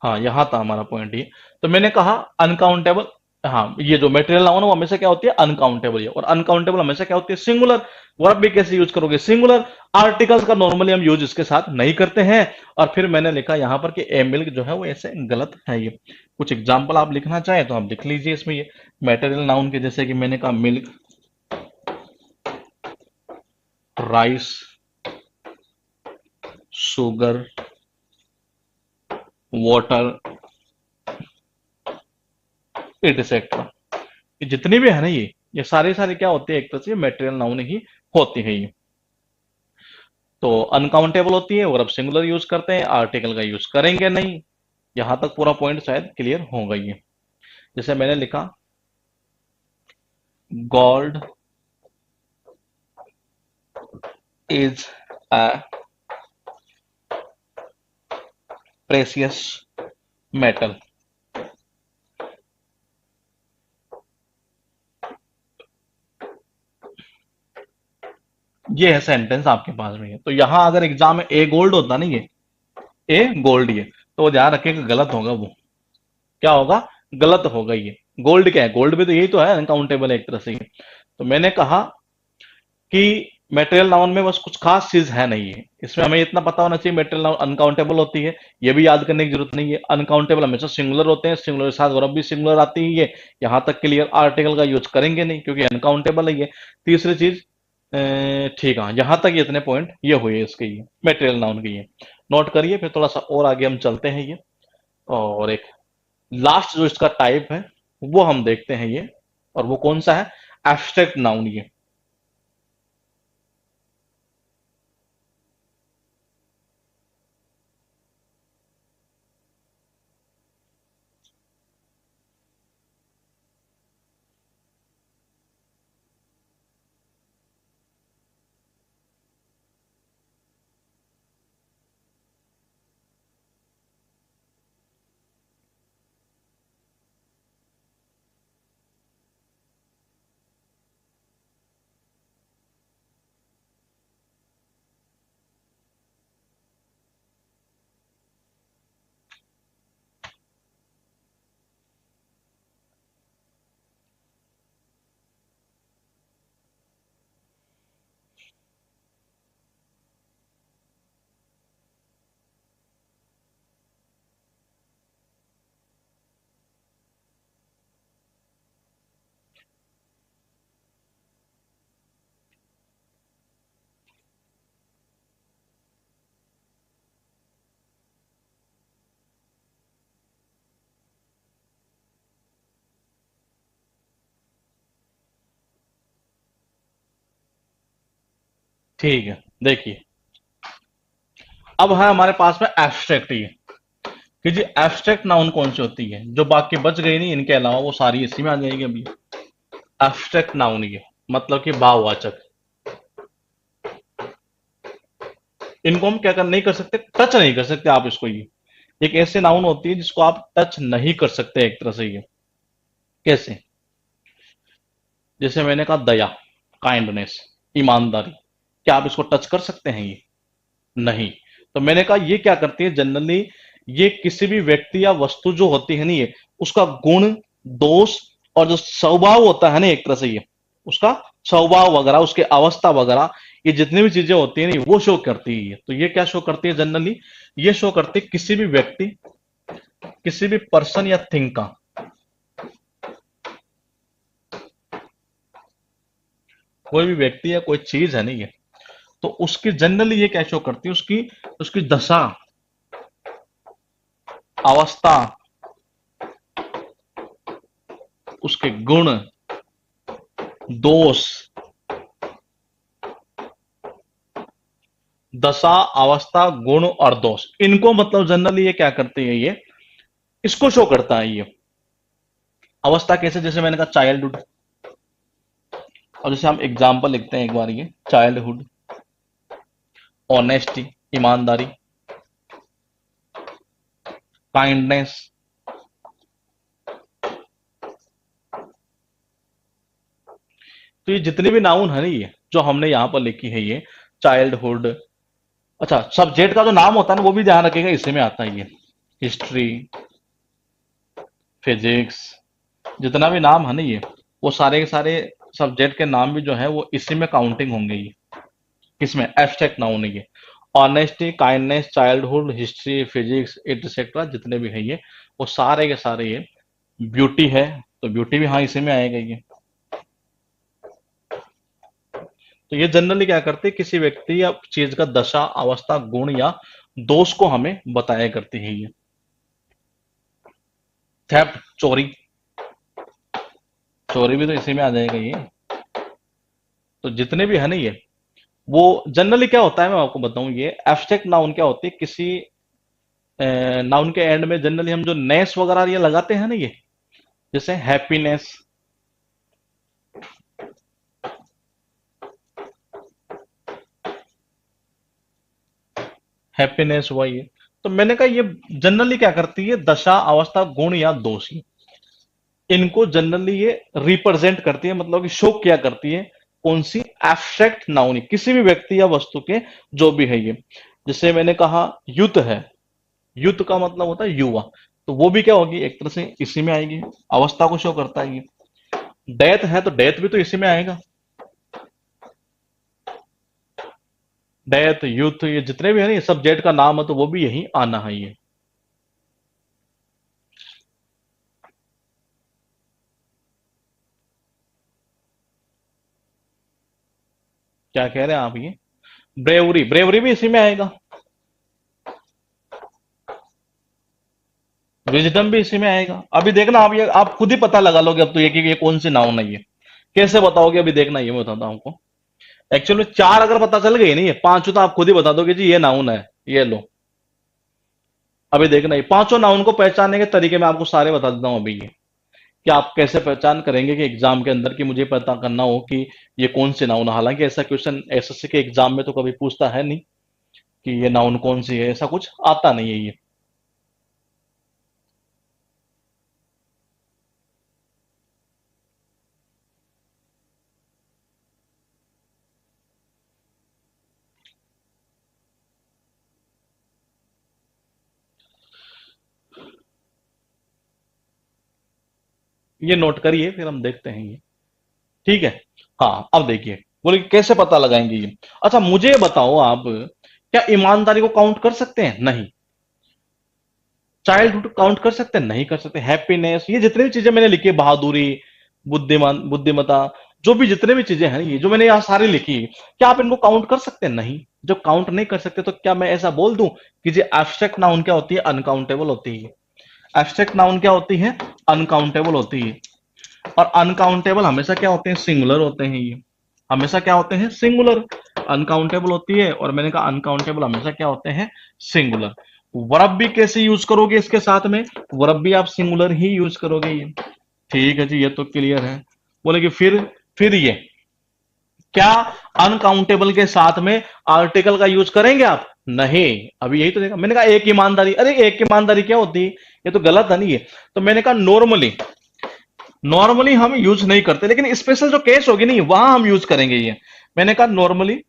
हाँ यहाँ था हमारा पॉइंट ये। तो मैंने कहा अनकाउंटेबल, हाँ ये जो मटेरियल नाउन है वो हमेशा क्या होती है, अनकाउंटेबल है। और अनकाउंटेबल हमेशा क्या होती है, सिंगुलर। वर्ब भी कैसे यूज करोगे, सिंगुलर। आर्टिकल्स का नॉर्मली हम यूज इसके साथ नहीं करते हैं। और फिर मैंने लिखा यहाँ पर कि ए मिल्क जो है वो ऐसे गलत है ये। कुछ एग्जाम्पल आप लिखना चाहे तो आप लिख लीजिए इसमें, ये मटेरियल नाउन के, जैसे कि मैंने कहा milk, rice, sugar, water, etcetera. ये जितनी भी है ना, ये सारे सारे क्या होते हैं, एक तरह से मटेरियल नाउन ही होती है ये। तो अनकाउंटेबल होती है और अब सिंगुलर यूज करते हैं, आर्टिकल का यूज करेंगे नहीं। यहां तक पूरा पॉइंट शायद क्लियर हो गई है। जैसे मैंने लिखा gold is a precious metal. ये है सेंटेंस आपके पास में है। तो यहां अगर एग्जाम में ए गोल्ड होता ना, ये ए गोल्ड, ये तो वो ध्यान रखिएगा गलत होगा। वो क्या होगा, गलत होगा ये। गोल्ड क्या है, गोल्ड भी तो यही तो है, अनकाउंटेबल एक तरह से ये। तो मैंने कहा कि मटेरियल नाउन में बस कुछ खास चीज है नहीं है, इसमें हमें इतना पता होना चाहिए मटेरियल नाउन अनकाउंटेबल होती है, ये भी याद करने की जरूरत नहीं है। अनकाउंटेबल हमेशा सिंगुलर होते हैं, सिंगुलर के साथ वर्ब भी सिंगुलर आती है ये। यहां तक क्लियर, आर्टिकल का यूज करेंगे नहीं क्योंकि अनकाउंटेबल है ये। तीसरी चीज, ठीक है, यहां तक इतने पॉइंट ये हुए इसके, ये मटेरियल नाउन के ये नोट करिए। फिर थोड़ा सा और आगे हम चलते हैं ये, और एक लास्ट जो इसका टाइप है वो हम देखते हैं ये। और वो कौन सा है, एब्स्ट्रैक्ट नाउन ये। ठीक है, देखिए अब है हमारे पास में एब्स्ट्रैक्ट ये कि जी एब्स्ट्रैक्ट नाउन कौन सी होती है, जो बाकी बच गई नहीं इनके अलावा वो सारी इसी में आ जाएगी अभी। एब्स्ट्रैक्ट नाउन ये मतलब कि भाववाचक, इनको हम क्या कर नहीं कर सकते, टच नहीं कर सकते आप इसको। ये एक ऐसे नाउन होती है जिसको आप टच नहीं कर सकते एक तरह से। ये कैसे? जैसे मैंने कहा दया, काइंडनेस, ईमानदारी, क्या आप इसको टच कर सकते हैं? ये नहीं। तो मैंने कहा ये क्या करती है जनरली, ये किसी भी व्यक्ति या वस्तु जो होती है ना, ये उसका गुण, दोष और जो स्वभाव होता है ना एक तरह से, ये उसका स्वभाव वगैरह, उसके अवस्था वगैरह, ये जितनी भी चीजें होती है ना वो शो करती है। तो ये क्या शो करती है जनरली? ये शो करती है किसी भी व्यक्ति, किसी भी पर्सन या थिंग का, कोई भी व्यक्ति या कोई चीज है नहीं है, तो उसकी जनरली ये क्या शो करती है, उसकी उसकी दशा, अवस्था, उसके गुण, दोष, दशा, अवस्था, गुण और दोष, इनको मतलब जनरली ये क्या करती है, ये इसको शो करता है ये। अवस्था कैसे? जैसे मैंने कहा चाइल्डहुड, और जैसे हम एग्जांपल लिखते हैं एक बार, ये चाइल्डहुड, ऑनेस्टी, ईमानदारी, काइंडनेस, तो ये जितने भी नाउन है ना, ये जो हमने यहां पर लिखी है, ये चाइल्डहुड, अच्छा सब्जेक्ट का जो नाम होता है ना वो भी ध्यान रखिएगा, इसी में आता है ये। हिस्ट्री, फिजिक्स, जितना भी नाम है ना ये, वो सारे के सारे सब्जेक्ट के नाम भी जो है वो इसी में काउंटिंग होंगे ये। किसमें? एब्स्ट्रैक्ट नाउन है ये। Honesty, kindness, childhood, history, physics etcetera, जितने भी है ये, वो सारे के सारे ये। ब्यूटी है तो ब्यूटी भी हाँ इसी में आएगा ये। तो ये जनरली क्या करते हैं, किसी व्यक्ति या चीज का दशा, अवस्था, गुण या दोष को हमें बताया करती है ये। थेफ्ट, चोरी, चोरी भी तो इसी में आ जाएगा ये। तो जितने भी है ना ये, वो जनरली क्या होता है, मैं आपको बताऊं, ये एब्स्ट्रैक्ट नाउन क्या होती है, किसी नाउन के एंड में जनरली हम जो नेस वगैरह ये लगाते हैं ना ये, जैसे हैप्पीनेस, हैप्पीनेस हुआ ये। तो मैंने कहा ये जनरली क्या करती है, दशा, अवस्था, गुण या दोष, इनको जनरली ये रिप्रेजेंट करती है, मतलब कि शो क्या करती है, कौन सी? एब्स्ट्रैक्ट नाउन, किसी भी व्यक्ति या वस्तु के जो भी है ये। जैसे मैंने कहा युद्ध है, युद्ध का मतलब होता है युवा, तो वो भी क्या होगी, एक तरह से इसी में आएगी, अवस्था को शो करता है ये। डेथ है तो डेथ भी तो इसी में आएगा। डेथ, युद्ध, ये जितने भी है ना, ये सब जेड का नाम है तो वो भी यही आना है ये। क्या कह रहे हैं आप ये? ब्रेवरी, ब्रेवरी भी इसी में आएगा। विजडम भी इसी में आएगा। अभी देखना आप, ये आप खुद ही पता लगा लोगे अब तो ये कि ये कौन सी नाउन है ये। कैसे बताओगे अभी देखना, ये मैं बताता हूं आपको। एक्चुअली चार अगर पता चल गई नहीं है, पांचों तो आप खुद ही बता दोगे जी ये नाउन है, ये लो। अभी देखना, ये पांचों नाउन को पहचानने के तरीके मैं आपको सारे बता देता हूं अभी ये, कि आप कैसे पहचान करेंगे कि एग्जाम के अंदर, कि मुझे पता करना हो कि ये कौन से नाउन है। हालांकि ऐसा क्वेश्चन एसएससी के एग्जाम में तो कभी पूछता है नहीं कि ये नाउन कौन सी है, ऐसा कुछ आता नहीं है ये। ये नोट करिए, फिर हम देखते हैं ये। ठीक है। हाँ अब देखिए, बोले कि कैसे पता लगाएंगे ये। अच्छा मुझे ये बताओ आप, क्या ईमानदारी को काउंट कर सकते हैं? नहीं। चाइल्डहुड काउंट कर सकते हैं? नहीं कर सकते। हैप्पीनेस, ये जितनी भी चीजें मैंने लिखी है, बहादुरी, बुद्धिमान, बुद्धिमता, जो भी जितने भी चीजें हैं ये जो मैंने यहाँ सारी लिखी है, क्या आप इनको काउंट कर सकते हैं? नहीं। जब काउंट नहीं कर सकते तो क्या मैं ऐसा बोल दूं कि जो एब्स्ट्रैक्ट नाउन क्या होती है, अनकाउंटेबल होती है। एब्स्ट्रैक्ट नाउन क्या होती है? अनकाउंटेबल होती है। और अनकाउंटेबल हमेशा क्या होते हैं? सिंगुलर होते हैं ये। हमेशा क्या होते हैं? सिंगुलर। अनकाउंटेबल होती है, और मैंने कहा अनकाउंटेबल हमेशा क्या होते हैं, सिंगुलर। वर्ब भी कैसे यूज करोगे इसके साथ में, वर्ब भी आप सिंगुलर ही यूज करोगे ये। ठीक है जी, ये तो क्लियर है। बोले कि फिर ये क्या अनकाउंटेबल के साथ में आर्टिकल का यूज करेंगे आप, नहीं। अभी यही तो देखा मैंने, कहा एक ईमानदारी, अरे एक ईमानदारी क्या होती है, ये तो गलत है नहीं है। तो मैंने कहा नॉर्मली नॉर्मली हम यूज नहीं करते, लेकिन स्पेशल जो केस होगी नहीं वहां हम यूज करेंगे ये। मैंने कहा normally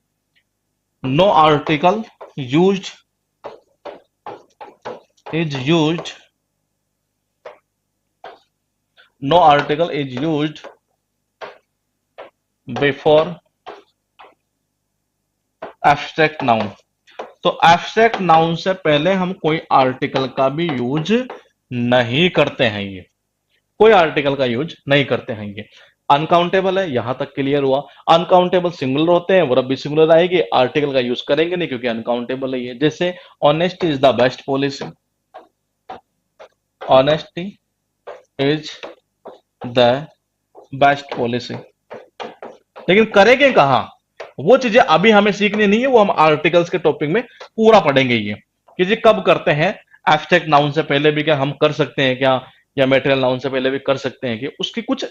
no article used is used no article is used before abstract noun। तो एब्स्ट्रैक्ट नाउन से पहले हम कोई आर्टिकल का भी यूज नहीं करते हैं, ये कोई आर्टिकल का यूज नहीं करते हैं ये। अनकाउंटेबल है, यहां तक क्लियर हुआ। अनकाउंटेबल सिंगुलर होते हैं, वर्ब भी सिंगुलर आएगी, आर्टिकल का यूज करेंगे नहीं क्योंकि अनकाउंटेबल है ये। जैसे honest is the best policy, honesty is the best policy. लेकिन करेंगे कहां, वो चीजें अभी हमें सीखनी नहीं है, वो हम आर्टिकल्स के टॉपिक में पूरा पढ़ेंगे ये कि जी कब करते हैं। एब्स्ट्रैक्ट नाउन से पहले भी क्या हम कर सकते हैं क्या, या मेटेरियल नाउन से पहले भी कर सकते हैं कि उसकी कुछ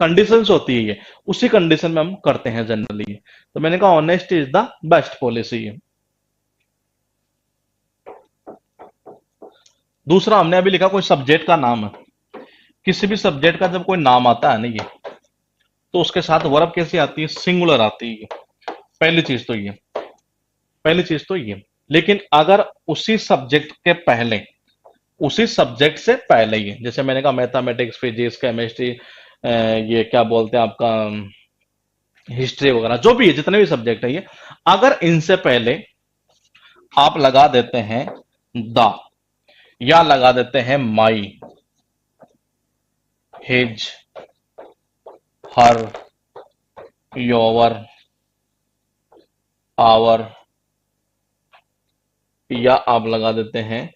कंडीशंस होती है ये, उसी कंडीशन में हम करते हैं जनरली। तो मैंने कहा honest is the best policy है। दूसरा हमने अभी लिखा कोई सब्जेक्ट का नाम है। किसी भी सब्जेक्ट का जब कोई नाम आता है ना ये, तो उसके साथ वर्ब कैसी आती है, सिंगुलर आती है। पहली चीज तो ये, पहली चीज तो ये। लेकिन अगर उसी सब्जेक्ट के पहले, उसी सब्जेक्ट से पहले ही, जैसे मैंने कहा मैथमेटिक्स, फिजिक्स, केमिस्ट्री, ये क्या बोलते हैं आपका हिस्ट्री वगैरह, जो भी है जितने भी सब्जेक्ट है ये, अगर इनसे पहले आप लगा देते हैं द, या लगा देते हैं my, his, her, your, our, या आप लगा देते हैं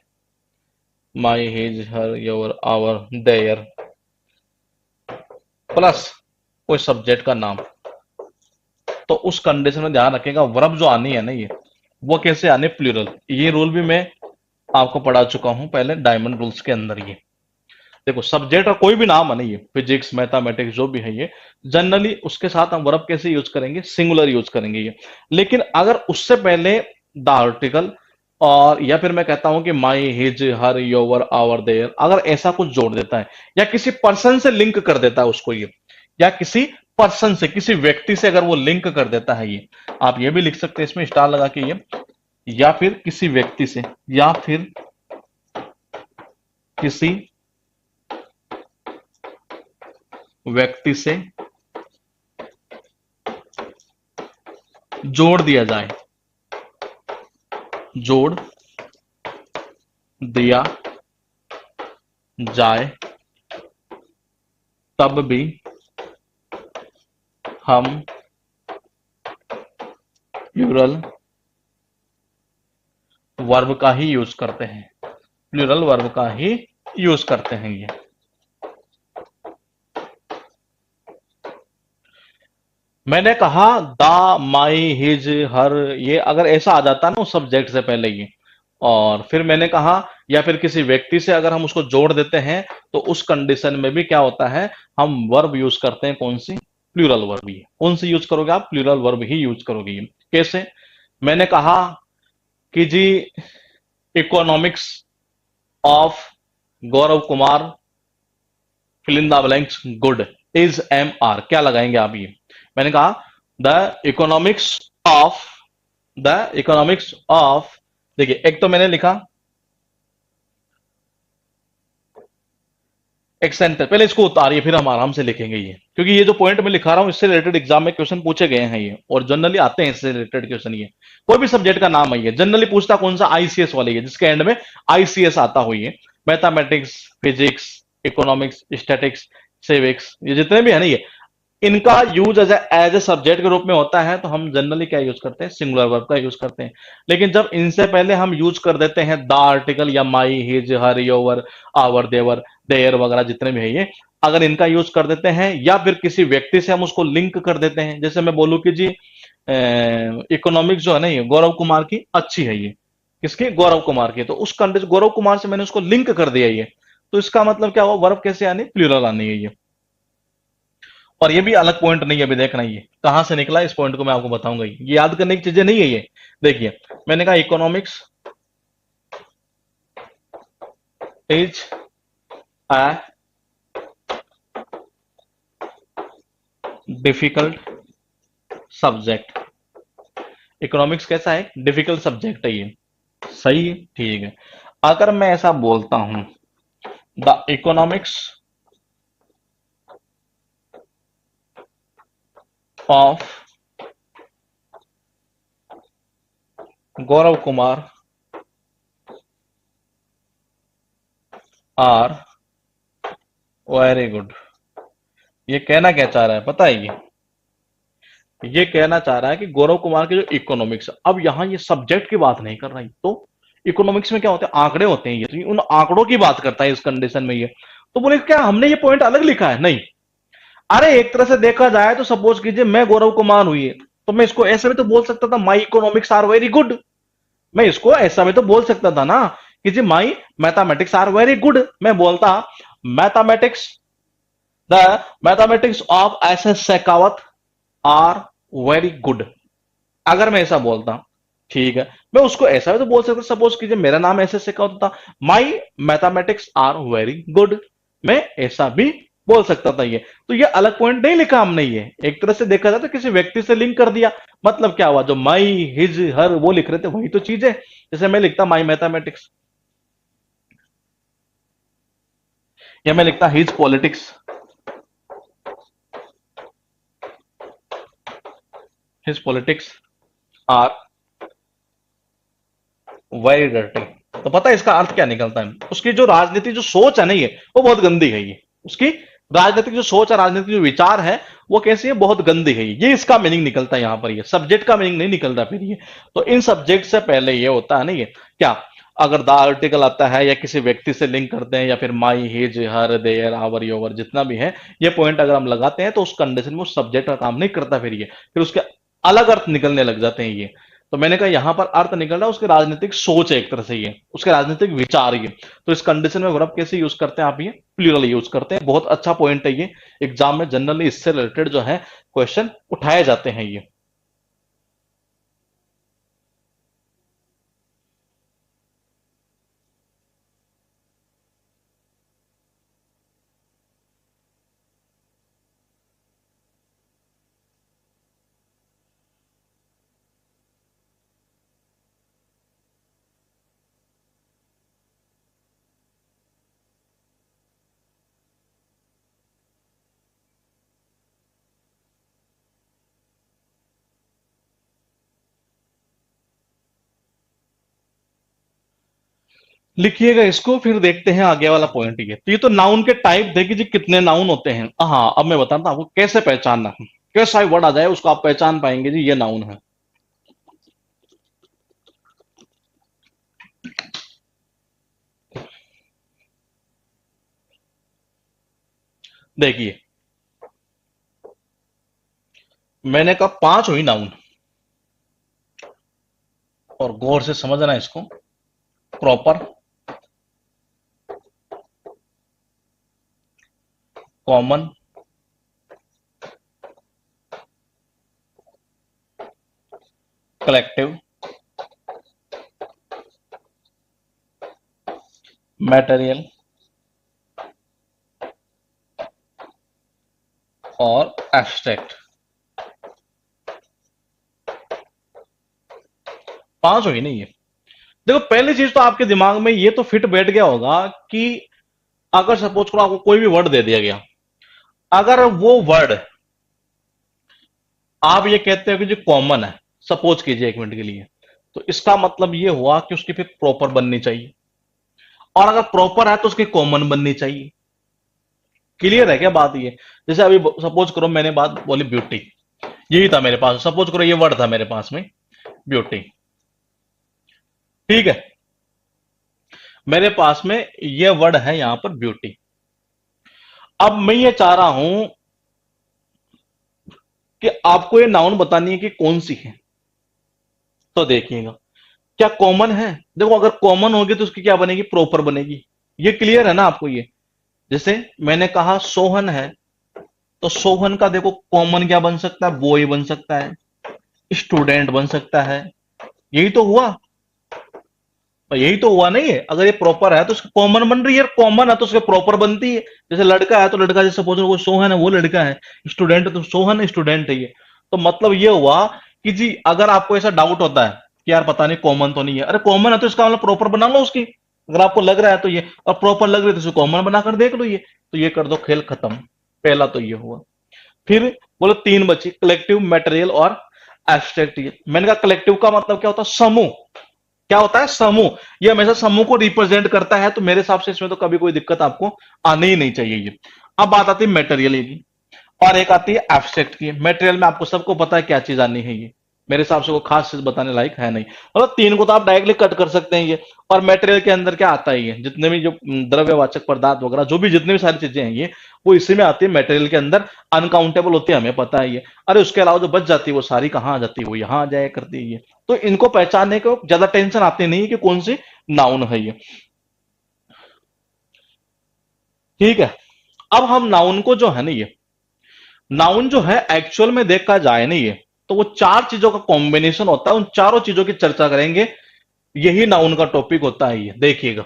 my, his, her, your, our, their, plus कोई सब्जेक्ट का नाम, तो उस कंडीशन में ध्यान रखेगा वर्ब जो आनी है ना ये, वो कैसे आने, प्लूरल। ये रूल भी मैं आपको पढ़ा चुका हूं पहले डायमंड रूल्स के अंदर। ये देखो सब्जेक्ट का कोई भी नाम है ना ये, फिजिक्स, मैथमेटिक्स जो भी है ये, जनरली उसके साथ हम वर्ब कैसे यूज करेंगे, सिंगुलर यूज करेंगे ये। लेकिन अगर उससे पहले द आर्टिकल, और या फिर मैं कहता हूं कि my, his, her, your, our, their, अगर ऐसा कुछ जोड़ देता है या किसी पर्सन से लिंक कर देता है उसको ये, या किसी पर्सन से, किसी व्यक्ति से अगर वो लिंक कर देता है ये, आप ये भी लिख सकते हैं इसमें स्टार लगा के ये, या फिर किसी व्यक्ति से, या फिर किसी व्यक्ति से जोड़ दिया जाए, जोड़ दिया जाए, तब भी हम प्लूरल वर्ब का ही यूज करते हैं, प्लूरल वर्ब का ही यूज करते हैं ये। मैंने कहा द, माई, हिज, हर, ये अगर ऐसा आ जाता ना उस सब्जेक्ट से पहले ही, और फिर मैंने कहा या फिर किसी व्यक्ति से अगर हम उसको जोड़ देते हैं, तो उस कंडीशन में भी क्या होता है, हम वर्ब यूज करते हैं, कौन सी, प्लूरल वर्ब ही। कौन सी यूज करोगे आप, प्लूरल वर्ब ही यूज करोगे। कैसे, मैंने कहा कि जी economics of Gaurav Kumar fill in the blanks good is am are, क्या लगाएंगे आप ये। मैंने कहा द इकोनॉमिक्स ऑफ, देखिए एक तो मैंने लिखा एक सेंटर, पहले इसको उतारिए फिर हम आराम से लिखेंगे ये, क्योंकि ये जो पॉइंट मैं लिखा रहा हूं इससे रिलेटेड एग्जाम में क्वेश्चन पूछे गए हैं ये, और जनरली आते हैं इससे रिलेटेड क्वेश्चन ये। कोई भी सब्जेक्ट का नाम है ये, जनरली पूछता कौन सा, आईसीएस वाले है, जिसके एंड में आईसीएस आता हो, ये mathematics, physics, economics, statics, civics, ये जितने भी है ना ये, इनका यूज एज ए सब्जेक्ट के रूप में होता है, तो हम जनरली क्या यूज करते हैं, सिंगुलर वर्ब का यूज करते हैं। लेकिन जब इनसे पहले हम यूज कर देते हैं द आर्टिकल, या my, his, her, your, our, their, their वगैरह जितने भी है ये, अगर इनका यूज कर देते हैं, या फिर किसी व्यक्ति से हम उसको लिंक कर देते हैं, जैसे मैं बोलूं कि जी इकोनॉमिक्स जो है ना ये गौरव कुमार की अच्छी है ये। किसकी? गौरव कुमार की। तो उस कंडीशन गौरव कुमार से मैंने उसको लिंक कर दिया ये। तो इसका मतलब क्या हुआ? वर्ब कैसे आनी? प्लूरल आनी है ये। और ये भी अलग पॉइंट नहीं है, अभी देखना ये कहां से निकला, इस पॉइंट को मैं आपको बताऊंगा। ये याद करने की चीजें नहीं है ये। देखिए, मैंने कहा economics is a difficult subject. Economics कैसा है? डिफिकल्ट सब्जेक्ट है ये। सही है, ठीक है। अगर मैं ऐसा बोलता हूं, the economics of Gaurav Kumar are very good. ये कहना क्या चाह रहा है पता है? ये कहना चाह रहा है कि गौरव कुमार के जो इकोनॉमिक्स, अब यहां ये सब्जेक्ट की बात नहीं कर रहा है। तो इकोनॉमिक्स में क्या होते हैं? आंकड़े होते हैं ये, तो ये उन आंकड़ों की बात करता है इस कंडीशन में ये। तो बोले क्या हमने ये पॉइंट अलग लिखा है? नहीं। अरे एक तरह से देखा जाए तो सपोज कीजिए मैं गौरव कुमार हुई है, तो मैं इसको ऐसे भी तो बोल सकता था, माई इकोनॉमिक्स आर वेरी गुड। मैं इसको ऐसा भी तो बोल सकता था ना कि जी my mathematics are very good. मैं बोलता mathematics, the mathematics of S S Shekhawat are very good. अगर मैं ऐसा बोलता, ठीक है, मैं उसको ऐसा भी तो बोल सकता, सपोज कीजिए मेरा नाम ऐसे शेखावत था, माई मैथमेटिक्स आर वेरी गुड। मैं ऐसा भी बोल सकता था ये। तो ये अलग पॉइंट नहीं लिखा हमने, ये एक तरह से देखा जाए तो किसी व्यक्ति से लिंक कर दिया। मतलब क्या हुआ? जो माई, हिज, हर वो लिख रहे थे वही तो चीज है। जैसे मैं लिखता माई मैथमेटिक्स, या मैं लिखता his politics, his politics are very dirty. तो पता है इसका अर्थ क्या निकलता है? उसकी जो राजनीति जो सोच है ना ये, वो बहुत गंदी है ये। उसकी राजनीतिक जो सोच है, राजनीतिक जो विचार है, वो कैसी है? बहुत गंदी है ये इसका मीनिंग निकलता है यहां पर। ये सब्जेक्ट का मीनिंग नहीं निकल रहा फिर ये। तो इन सब्जेक्ट से पहले ये होता है ना ये क्या, अगर द आर्टिकल आता है या किसी व्यक्ति से लिंक करते हैं, या फिर my, his, her, their, our, your, जितना भी है, ये पॉइंट अगर हम लगाते हैं तो उस कंडीशन में उस सब्जेक्ट का काम नहीं करता फिर ये। फिर उसके अलग अर्थ निकलने लग जाते हैं ये। तो मैंने कहा यहां पर अर्थ निकल रहा है उसकी राजनीतिक सोच है एक तरह से ये, उसके राजनीतिक विचार ये। तो इस कंडीशन में वर्ब कैसे यूज करते हैं आप? ये प्लूरल यूज करते हैं। बहुत अच्छा पॉइंट है ये। एग्जाम में जनरली इससे रिलेटेड जो है क्वेश्चन उठाए जाते हैं ये। लिखिएगा इसको, फिर देखते हैं आगे वाला पॉइंट। ये तो नाउन के टाइप देखिए जी, कितने नाउन होते हैं। हाँ, अब मैं बताता हूं आपको कैसे पहचानना है। कैसा वर्ड आ जाए उसको आप पहचान पाएंगे जी ये नाउन है। देखिए, मैंने कहा 5 हुई नाउन, और गौर से समझना इसको। प्रॉपर, कॉमन, कलेक्टिव, मैटेरियल और एब्स्ट्रैक्ट। 5 हुई नहीं ये। देखो, पहली चीज तो आपके दिमाग में ये तो फिट बैठ गया होगा कि अगर सपोज करो आपको कोई भी वर्ड दे दिया गया, अगर वो वर्ड आप ये कहते हो कि जो कॉमन है, सपोज कीजिए 1 मिनट के लिए, तो इसका मतलब ये हुआ कि उसकी फिर प्रॉपर बननी चाहिए। और अगर प्रॉपर है तो उसकी कॉमन बननी चाहिए। क्लियर है क्या बात ये? जैसे अभी सपोज करो मैंने बात बोली ब्यूटी, यही था मेरे पास, सपोज करो ये वर्ड था मेरे पास में, ब्यूटी। ठीक है, मेरे पास में ये वर्ड है यहां पर ब्यूटी। अब मैं ये चाह रहा हूं कि आपको ये नाउन बतानी है कि कौन सी है। तो देखिएगा, क्या कॉमन है? देखो, अगर कॉमन होगी तो उसकी क्या बनेगी? प्रॉपर बनेगी। ये क्लियर है ना आपको? ये जैसे मैंने कहा सोहन है, तो सोहन का देखो कॉमन क्या बन सकता है? बॉय बन सकता है, स्टूडेंट बन सकता है। यही तो हुआ। तो यही तो हुआ नहीं है? अगर ये प्रॉपर है तो उसकी कॉमन बन रही है, कॉमन है तो उसके प्रॉपर बनती है। जैसे लड़का है तो लड़का, जैसे सपोज वो सोहन है वो लड़का है, स्टूडेंट है तो सोहन स्टूडेंट है। ये तो मतलब ये हुआ कि जी, अगर आपको ऐसा डाउट होता है कि यार पता नहीं कॉमन तो नहीं है, अरे कॉमन है तो इसका मतलब प्रॉपर बना लो उसकी। अगर आपको लग रहा है तो ये, और प्रॉपर लग रही है तो उसे कॉमन बनाकर देख लो। ये तो ये कर दो, खेल खत्म। पहला तो ये हुआ। फिर बोलो तीन बची, कलेक्टिव, मटेरियल और एब्स्ट्रैक्ट। मैंने कहा कलेक्टिव का मतलब क्या होता है? समूह। क्या होता है? समूह। ये हमेशा समूह को रिप्रेजेंट करता है, तो मेरे हिसाब से इसमें तो कभी कोई दिक्कत आपको आनी ही नहीं चाहिए। ये अब बात आती है मटेरियल की, और एक आती है एब्स्ट्रैक्ट की। मटेरियल में आपको सबको पता है क्या चीज आनी है। ये मेरे हिसाब से कोई खास चीज बताने लायक है नहीं, मतलब तीन को तो आप डायरेक्टली कट कर सकते हैं ये। और मटेरियल के अंदर क्या आता है? ये जितने भी जो द्रव्यवाचक पदार्थ वगैरह, जो भी जितनी भी सारी चीजें हैं, ये वो इसी में आती है मटेरियल के अंदर। अनकाउंटेबल होती है, हमें पता है ये। अरे उसके अलावा जो बच जाती है वो सारी कहाँ आ जाती है? वो यहां आ जाया करती है ये। तो इनको पहचानने को ज्यादा टेंशन आती नहीं है कि कौन सी नाउन है ये। ठीक है। अब हम नाउन को जो है ना, ये नाउन जो है एक्चुअल में देखा जाए ना, ये तो वो चार चीजों का कॉम्बिनेशन होता है। उन चारों चीजों की चर्चा करेंगे, यही नाउन का टॉपिक होता है। ये देखिएगा,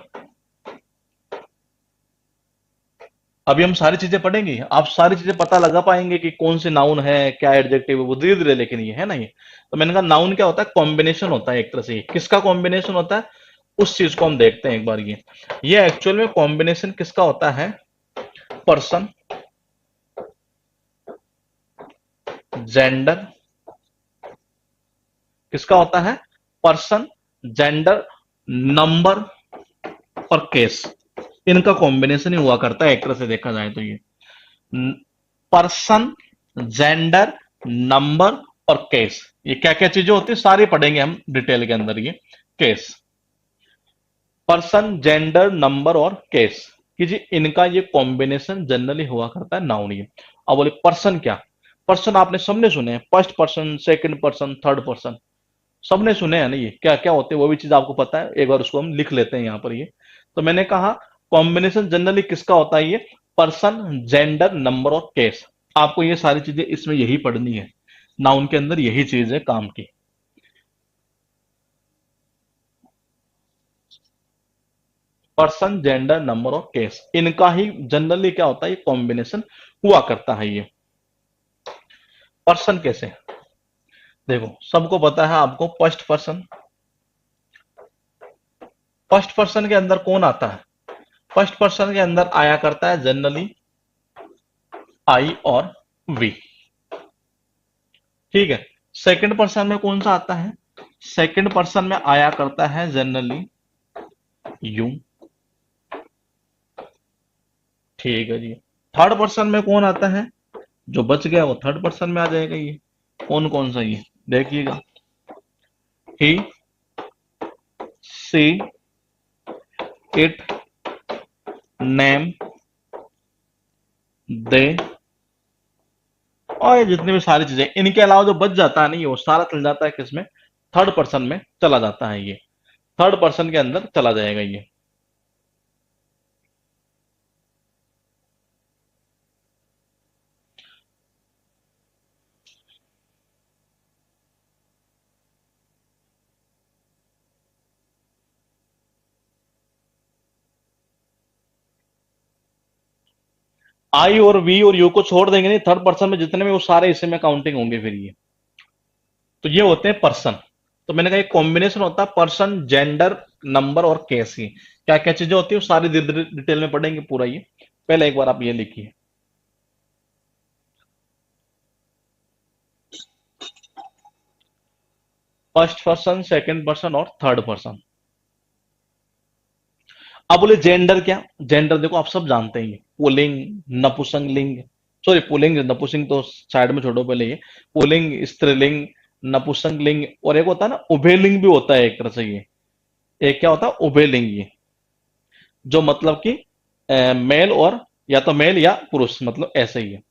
अभी हम सारी चीजें पढ़ेंगे, आप सारी चीजें पता लगा पाएंगे कि कौन से नाउन है, क्या एडजेक्टिव है, वो धीरे धीरे। लेकिन ये है ना, ये तो मैंने कहा नाउन क्या होता है? कॉम्बिनेशन होता है एक तरह से। किसका कॉम्बिनेशन होता है? उस चीज को हम देखते हैं एक बार। ये एक्चुअल में कॉम्बिनेशन किसका होता है? Person, gender. किसका होता है? पर्सन, जेंडर, नंबर और केस। इनका कॉम्बिनेशन ही हुआ करता है एक तरह से देखा जाए तो। ये पर्सन, जेंडर, नंबर और केस, ये क्या क्या चीजें होती है सारी पढ़ेंगे हम डिटेल के अंदर। ये केस, पर्सन, जेंडर, नंबर और केस, कि जी इनका ये कॉम्बिनेशन जनरली हुआ करता है नाउन। ये अब बोले पर्सन क्या? पर्सन आपने सबने सुने हैं, first person, second person, third person, सबने सुने हैं ना। ये क्या क्या होते हैं वो भी चीज आपको पता है। एक बार उसको हम लिख लेते हैं यहां पर। ये तो मैंने कहा कॉम्बिनेशन जनरली किसका होता है? ये पर्सन, जेंडर, नंबर और केस। आपको ये सारी चीजें इसमें यही पढ़नी है, नाउन के अंदर यही चीज है काम की। पर्सन, जेंडर, नंबर और केस, इनका ही जनरली क्या होता है? ये कॉम्बिनेशन हुआ करता है। ये पर्सन कैसे? देखो, सबको पता है आपको फर्स्ट पर्सन। फर्स्ट पर्सन के अंदर कौन आता है? फर्स्ट पर्सन के अंदर आया करता है जनरली आई और वी। ठीक है। सेकंड पर्सन में कौन सा आता है? सेकंड पर्सन में आया करता है जनरली यू। ठीक है जी। थर्ड पर्सन में कौन आता है? जो बच गया वो थर्ड पर्सन में आ जाएगा। ये कौन कौन सा? ये देखिएगा, ही, सी, इट, नेम, दे, और ये जितनी भी सारी चीजें, इनके अलावा जो बच जाता है नहीं, वो सारा चल जाता है किसमें? थर्ड पर्सन में चला जाता है। ये थर्ड पर्सन के अंदर चला जाएगा ये। आई और वी और यू को छोड़ देंगे नहीं, थर्ड पर्सन में जितने में वो सारे इसी में काउंटिंग होंगे फिर ये। तो ये होते हैं पर्सन। तो मैंने कहा एक कॉम्बिनेशन होता है पर्सन, जेंडर, नंबर और केस की। क्या क्या चीजें होती है वो सारी डिटेल में पढ़ेंगे पूरा ये। पहले एक बार आप ये लिखिए, फर्स्ट पर्सन, सेकंड पर्सन और थर्ड पर्सन। अब बोले जेंडर क्या? जेंडर देखो आप सब जानते हैं, ये पुल्लिंग, नपुंसकलिंग, सॉरी पुल्लिंग नपुंसक तो साइड में छोड़ो पहले। ये पुल्लिंग, स्त्रीलिंग, नपुंसकलिंग, और एक होता है ना उभयलिंग भी होता है एक तरह से। ये एक क्या होता है? उभयलिंग। ये जो मतलब कि मेल और, या तो मेल या पुरुष, मतलब ऐसे ही है।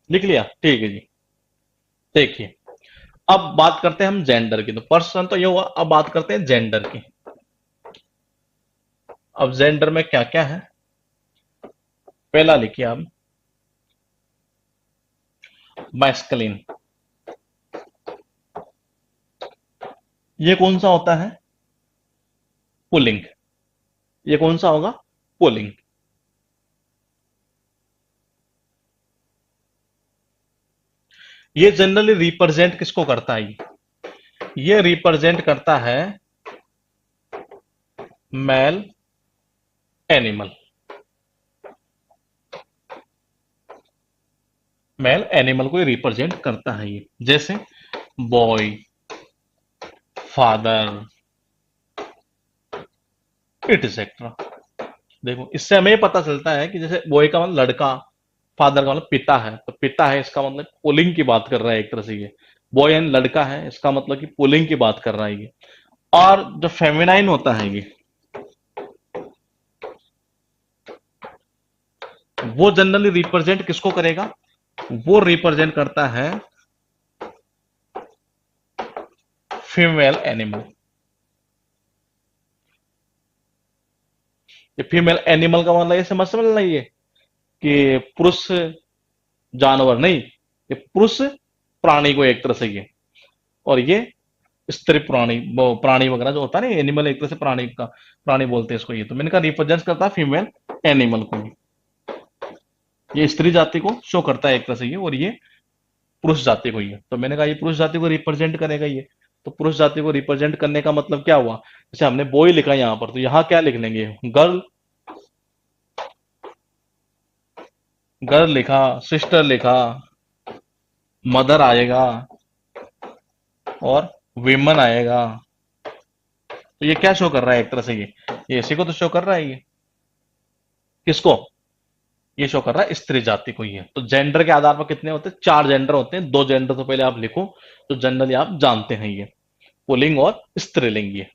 लिख लिया, ठीक है जी। देखिए, अब बात करते हैं हम जेंडर की। तो पर्सन तो ये हुआ, अब बात करते हैं जेंडर की। अब जेंडर में क्या क्या है, पहला लिखिए आप, मैस्कुलिन। ये कौन सा होता है, पुलिंग। ये कौन सा होगा, पुलिंग। ये जनरली रिप्रेजेंट किसको करता है, ये रिप्रेजेंट करता है मेल एनिमल। मेल एनिमल को रिप्रेजेंट करता है ये, जैसे बॉय, फादर, इटसेट्रा। देखो, इससे हमें ये पता चलता है कि जैसे बॉय का मतलब लड़का, फादर का मतलब पिता है, तो पिता है इसका मतलब पुलिंग की बात कर रहा है एक तरह से ये। बॉय एंड लड़का है, इसका मतलब कि पुलिंग की बात कर रहा है ये। और जो फेमिनाइन होता है ये, वो जनरली रिप्रेजेंट किसको करेगा, वो रिप्रेजेंट करता है फीमेल एनिमल। ये फीमेल एनिमल का मतलब ये समझ नहीं है कि पुरुष जानवर नहीं, ये पुरुष प्राणी को एक तरह से ये, और ये स्त्री प्राणी, वो प्राणी वगैरह जो होता है ना, एनिमल एक तरह से प्राणी का, प्राणी बोलते हैं इसको। ये तो मैंने कहा रिप्रेजेंट करता है फीमेल एनिमल को, ये स्त्री जाति को शो करता है एक तरह से ये, और ये पुरुष जाति को ही है। तो मैंने कहा ये पुरुष जाति को रिप्रेजेंट करेगा ये। तो पुरुष जाति को रिप्रेजेंट करने का मतलब क्या हुआ, जैसे हमने बॉय लिखा यहां पर, तो यहां क्या लिख लेंगे, गर्ल। गर्ल लिखा, सिस्टर लिखा, मदर आएगा, और विमन आएगा। तो ये क्या शो कर रहा है एक तरह से ये इसी को तो शो कर रहा है ये, किसको, ये शो कर रहा है स्त्री जाति को ही है। तो जेंडर के आधार पर कितने होते हैं, चार जेंडर होते हैं। दो जेंडर तो पहले आप लिखो, तो जनरली आप जानते हैं ये, पुल्लिंग और स्त्रीलिंग ये।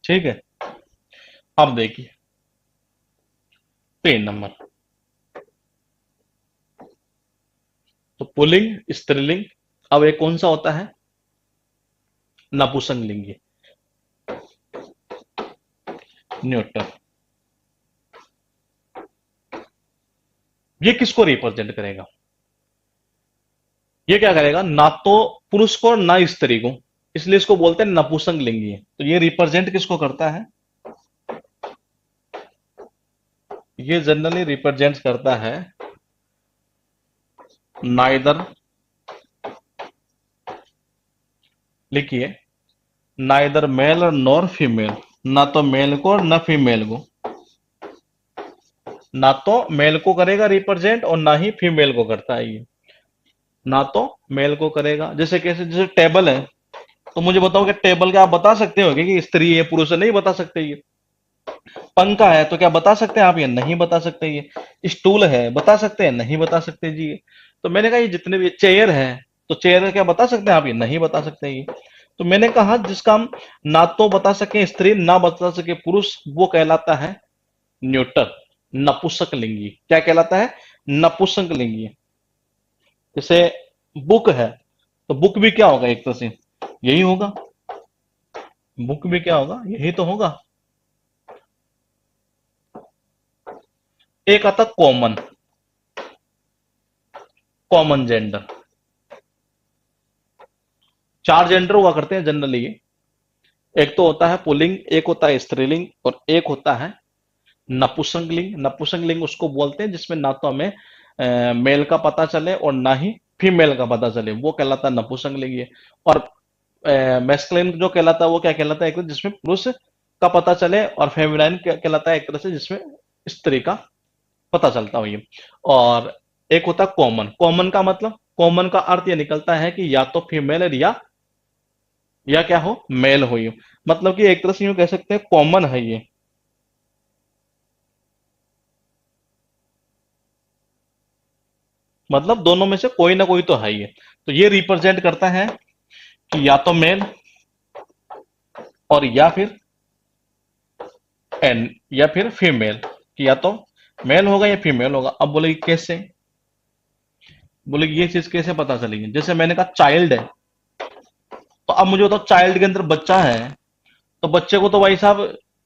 ठीक है, अब देखिए 3 नंबर। तो पुल्लिंग, स्त्रीलिंग। अब एक कौन सा होता है, नपुंसकलिंगी, न्यूटर। ये किसको रिप्रेजेंट करेगा, ये क्या करेगा, ना तो पुरुष को ना स्त्री को, इसलिए इसको बोलते हैं नपुंसकलिंगी। तो ये रिप्रेजेंट किसको करता है, ये जनरली रिप्रेजेंट करता है नाइदर, लिखिए, नाइदर मेल नॉर फीमेल। ना तो मेल को ना फीमेल को, ना तो मेल को करेगा रिप्रेजेंट और ना ही फीमेल को करता है ये। ना तो मेल को करेगा, जैसे कैसे, जैसे टेबल है, तो मुझे बताओ कि टेबल का आप बता सकते हो कि स्त्री है पुरुष है, नहीं बता सकते ये। पंखा है तो क्या बता सकते हैं आप, ये नहीं बता सकते ये। स्टूल है बता सकते हैं, नहीं बता सकते जी ये। तो मैंने कहा ये जितने भी, चेयर है, तो चेयर है क्या बता सकते हैं आप, ये नहीं बता सकते ये। तो मैंने कहा जिसका हम ना तो बता सके स्त्री, ना बता सके पुरुष, वो कहलाता है न्यूटर, नपुंसक लिंगी। क्या कहलाता है, नपुंसक लिंगी। जैसे बुक है, तो बुक भी क्या होगा एक तरह से, यही होगा। बुक भी क्या होगा, यही तो होगा। एक आता कॉमन, कॉमन जेंडर। चार जेंडर हुआ करते हैं जनरली ये, एक तो होता है पुल्लिंग, एक होता है स्त्रीलिंग, और एक होता है नपुंसकलिंग। नपुंसकलिंग उसको बोलते हैं जिसमें ना तो हमें मेल का पता चले और ना ही फीमेल का पता चले, वो कहलाता है नपुंसकलिंग ये। और मैस्कुलिन जो कहलाता है वो क्या कहलाता है, एक तरह जिसमें पुरुष का पता चले, और फेमिनाइन कहलाता है एक तरह से जिसमें स्त्री का पता चलता हो ये। और एक होता है कॉमन। कॉमन का मतलब, कॉमन का अर्थ ये निकलता है कि या तो फीमेल है या क्या हो, मेल हो ये। मतलब कि एक तरह से यूं कह सकते हैं कॉमन है ये। मतलब दोनों में से कोई ना कोई तो है ये। तो ये रिप्रेजेंट करता है कि या तो मेल और या फिर फीमेल, कि या तो मेल होगा या फीमेल होगा। अब बोले कि कैसे, बोले कि ये चीज कैसे पता चलेगी। जैसे मैंने कहा चाइल्ड है, तो अब मुझे बताओ चाइल्ड के अंदर बच्चा है, तो बच्चे को तो भाई साहब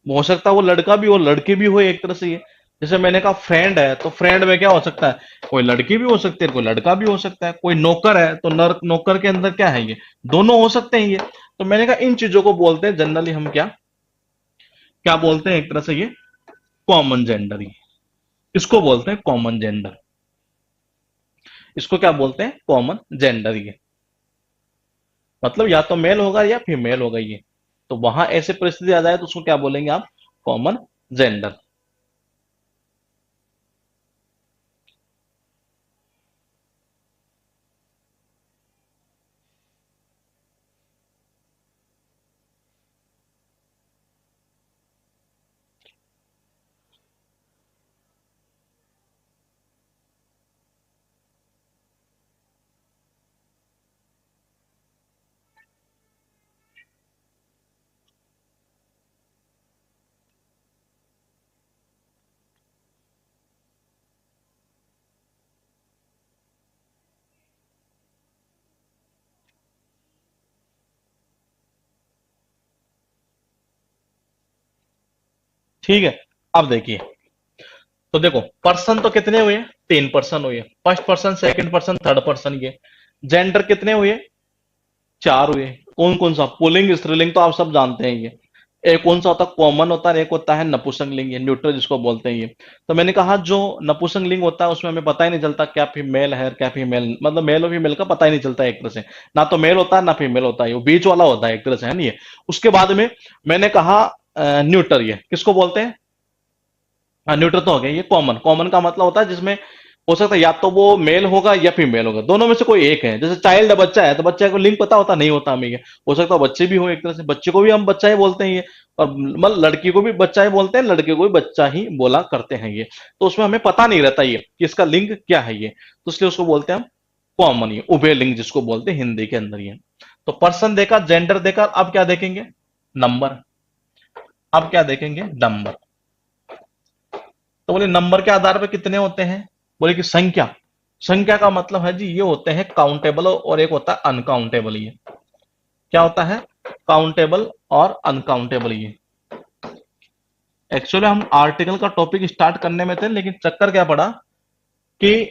हो सकता है वो लड़का भी हो लड़की भी हो एक तरह से ये। जैसे मैंने कहा फ्रेंड है, तो फ्रेंड में क्या हो सकता है, कोई लड़की भी हो सकती है, कोई लड़का भी हो सकता है। कोई नौकर है, तो नौकर के अंदर क्या है, ये दोनों हो सकते हैं ये। तो मैंने कहा इन चीजों को बोलते हैं जनरली हम क्या क्या बोलते हैं, एक तरह से ये कॉमन जेंडर ही। इसको बोलते हैं कॉमन जेंडर। इसको क्या बोलते हैं, कॉमन जेंडर ये। मतलब या तो मेल होगा या फीमेल होगा ये। तो वहां ऐसे परिस्थिति आ जाए तो उसको क्या बोलेंगे आप, कॉमन जेंडर। ठीक है। अब देखिए, तो देखो पर्सन तो कितने हुए, तीन पर्सन हुए, first person, second person, third person ये। जेंडर कितने हुए, चार हुए। कौन कौन सा, पुल्लिंग स्त्रीलिंग तो आप सब जानते हैं ये। एक कौन सा होता है, कॉमन होता है, एक होता है नपुंसकलिंग, ये न्यूट्रल जिसको बोलते हैं ये। तो मैंने कहा जो नपुंसकलिंग होता है उसमें हमें पता ही नहीं चलता क्या फीमेल है क्या फीमेल, मतलब मेल और फीमेल का पता ही नहीं चलता एक तरह से। ना तो मेल होता है ना फीमेल होता है, वो बीच वाला होता है एक तरह से, है नहीं ये। उसके बाद में मैंने कहा न्यूट्रल, ये किसको बोलते हैं, हाँ न्यूट्रल तो हो गया ये। कॉमन, कॉमन का मतलब होता है जिसमें हो सकता है या तो वो मेल होगा या फीमेल होगा, दोनों में से कोई एक है। जैसे चाइल्ड है, बच्चा है, तो बच्चे को लिंग पता होता नहीं होता हमें ये। हो सकता है बच्चे भी हो एक तरह से, बच्चे को भी हम बच्चा ही बोलते हैं ये। और मतलब लड़की को भी बच्चा ही बोलते हैं, लड़के को भी बच्चा ही बोला करते हैं ये। तो उसमें हमें पता नहीं रहता ये कि इसका लिंग क्या है ये। तो इसलिए उसको बोलते हैं हम कॉमन, ये उभय लिंग जिसको बोलते हैं हिंदी के अंदर ये। तो पर्सन देखा, जेंडर देखा, अब क्या देखेंगे, नंबर। अब क्या देखेंगे, नंबर। तो बोले नंबर के आधार पर कितने होते हैं, बोले कि संख्या। संख्या का मतलब है जी ये होते हैं काउंटेबल और एक होता है अनकाउंटेबल ये। क्या होता है, काउंटेबल और अनकाउंटेबल ये। एक्चुअली हम आर्टिकल का टॉपिक स्टार्ट करने में थे, लेकिन चक्कर क्या पड़ा कि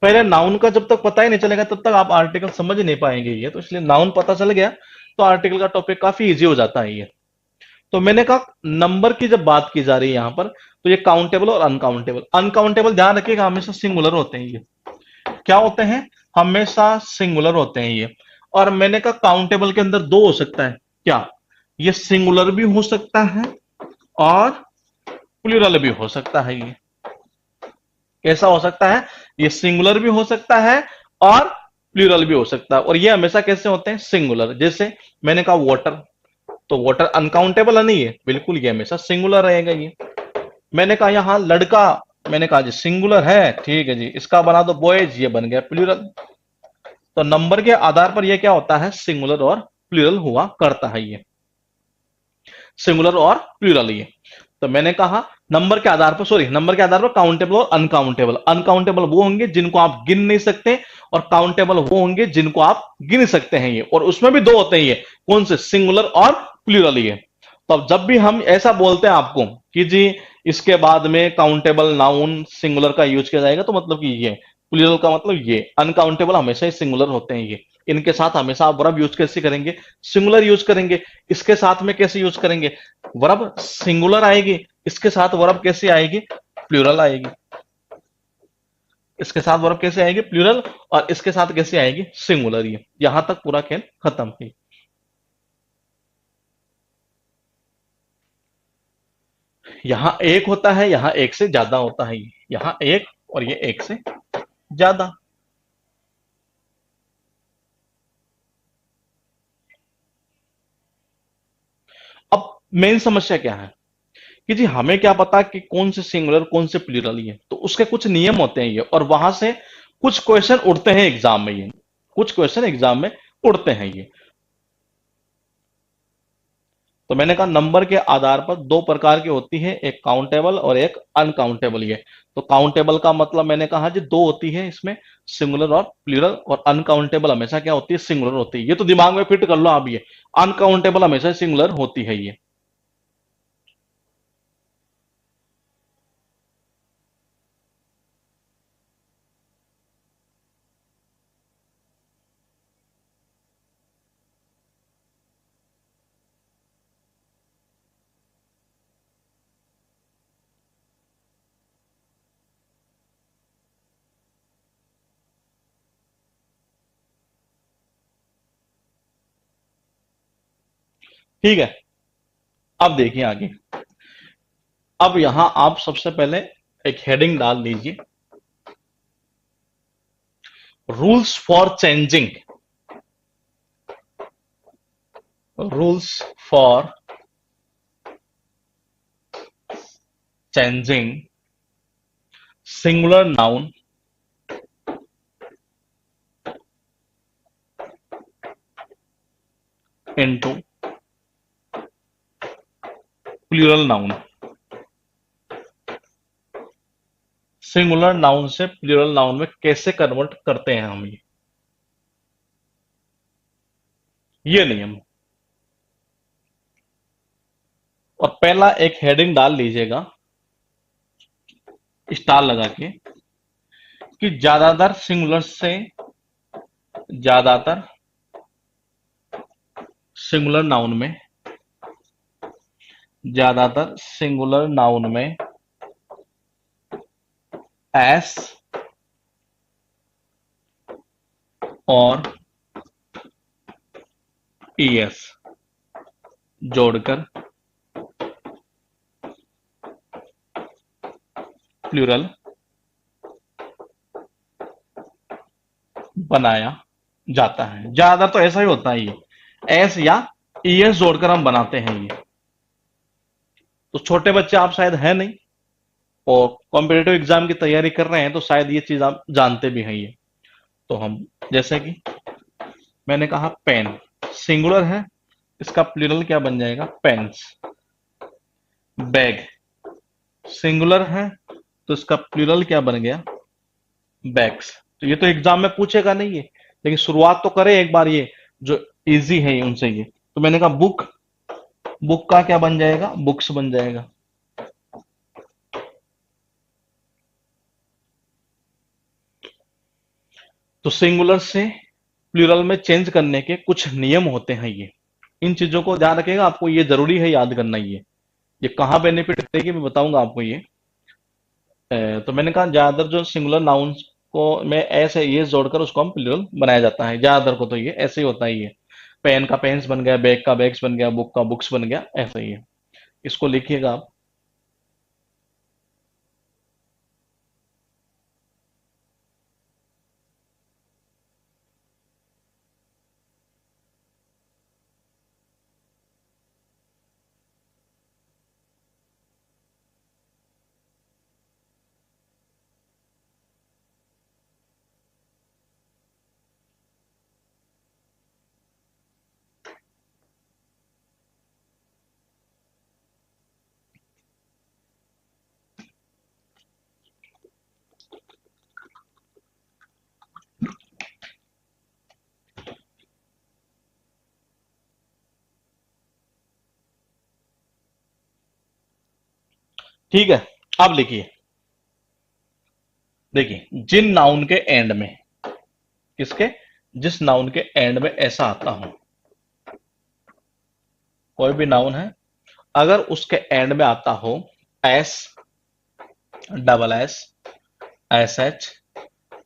पहले नाउन का जब तक पता ही नहीं चलेगा तब तक आप आर्टिकल समझ ही नहीं पाएंगे ये। तो इसलिए नाउन पता चल गया तो आर्टिकल का टॉपिक काफी इजी हो जाता है ये। तो मैंने कहा नंबर की जब बात की जा रही है यहां पर, तो ये काउंटेबल और अनकाउंटेबल। अनकाउंटेबल ध्यान रखिएगा हमेशा सिंगुलर होते हैं ये। क्या होते हैं, हमेशा सिंगुलर होते हैं ये। और मैंने कहा काउंटेबल के अंदर दो हो सकता है, क्या, ये सिंगुलर भी हो सकता है और प्लूरल भी हो सकता है ये। कैसा हो सकता है, ये सिंगुलर भी हो सकता है और प्लूरल भी हो सकता है। और ये हमेशा कैसे होते हैं, सिंगुलर। जैसे मैंने कहा वाटर, तो वाटर अनकाउंटेबल है नहीं है, बिल्कुल ये हमेशा सिंगुलर रहेगा ये। मैंने कहा यहां लड़का, मैंने कहा जी सिंगुलर है, ठीक है जी, इसका बना दो बॉयज, ये बन गया प्लूरल। तो नंबर के आधार पर ये क्या होता है, सिंगुलर और प्लूरल हुआ करता है ये। सिंगुलर और प्लूरल ये। तो मैंने कहा नंबर के आधार पर, सॉरी, नंबर के आधार पर काउंटेबल और अनकाउंटेबल। अनकाउंटेबल वो होंगे जिनको आप गिन नहीं सकते, और काउंटेबल वो होंगे जिनको आप गिन सकते हैं ये। और उसमें भी दो होते हैं ये, कौन से, सिंगुलर और प्लूरल ये। तो अब जब भी हम ऐसा बोलते हैं आपको कि जी इसके बाद में काउंटेबल नाउन सिंगुलर का यूज किया जाएगा, तो मतलब कि ये प्लूरल का मतलब ये, अनकाउंटेबल हमेशा ही सिंगुलर होते हैं ये। इनके साथ हमेशा आप वर्ब यूज कैसे करेंगे? सिंगुलर यूज करेंगे। इसके साथ में कैसे यूज करेंगे? वर्ब सिंगुलर आएगी, इसके साथ वर्ब कैसे आएगी? प्लूरल आएगी। इसके साथ वर्ब कैसे आएगी? प्लूरल। और इसके साथ कैसे आएगी? सिंगुलर। ये यहां तक पूरा खेल खत्म है। यहां एक होता है, यहां एक से ज्यादा होता है। यहां एक और ये एक से ज्यादा। अब मेन समस्या क्या है कि जी हमें क्या पता कि कौन से सिंगुलर कौन से प्लूरल ये, तो उसके कुछ नियम होते हैं ये, और वहां से कुछ क्वेश्चन उठते हैं एग्जाम में ये। कुछ क्वेश्चन एग्जाम में उठते हैं ये। तो मैंने कहा नंबर के आधार पर दो प्रकार की होती है, एक काउंटेबल और एक अनकाउंटेबल। ये तो काउंटेबल का मतलब मैंने कहा जी दो होती है इसमें, सिंगुलर और प्लूरल। और अनकाउंटेबल हमेशा क्या होती है? सिंगुलर होती है। ये तो दिमाग में फिट कर लो आप ये। अनकाउंटेबल हमेशा सिंगुलर होती है ये। ठीक है, अब देखिए आगे। अब यहां आप सबसे पहले एक हेडिंग डाल दीजिए, rules for changing. Rules for changing singular noun into plural noun. Singular noun से प्लूरल नाउन में कैसे कन्वर्ट करते हैं हम ये नियम। और पहला एक हेडिंग डाल लीजिएगा स्टार लगा के, कि ज्यादातर सिंगुलर से, ज्यादातर सिंगुलर नाउन में, ज्यादातर सिंगुलर नाउन में एस और ईएस जोड़कर प्लूरल बनाया जाता है। ज्यादातर तो ऐसा ही होता है ये, एस या ईएस जोड़कर हम बनाते हैं ये। तो छोटे बच्चे आप शायद है नहीं, और कॉम्पिटेटिव एग्जाम की तैयारी कर रहे हैं, तो शायद ये चीज आप जानते भी हैं ये। तो हम, जैसे कि मैंने कहा पेन सिंगुलर है, इसका प्लूरल क्या बन जाएगा? पेन्स। बैग सिंगुलर है, तो इसका प्लूरल क्या बन गया? बैग्स। तो ये तो एग्जाम में पूछेगा नहीं है, लेकिन शुरुआत तो करें एक बार ये, जो इजी है उनसे ये। तो मैंने कहा बुक, बुक का क्या बन जाएगा? बुक्स बन जाएगा। तो सिंगुलर से प्लूरल में चेंज करने के कुछ नियम होते हैं ये। इन चीजों को ध्यान रखिएगा, आपको ये जरूरी है याद करना ये कहाँ बेनिफिट देगी मैं बताऊंगा आपको ये। तो मैंने कहा ज्यादातर जो सिंगुलर नाउन्स को में एस है ये जोड़कर उसको हम प्लूरल बनाया जाता है। ज्यादातर को तो ये ऐसे ही होता है ये। पेन का पेन्स बन गया, बैग का बैग्स बन गया, बुक का बुक्स बन गया, ऐसा ही है। इसको लिखिएगा आप। ठीक है, अब लिखिए देखिए, जिन नाउन के एंड में, किसके, जिस नाउन के एंड में ऐसा आता हो, कोई भी नाउन है, अगर उसके एंड में आता हो S, double S, S H,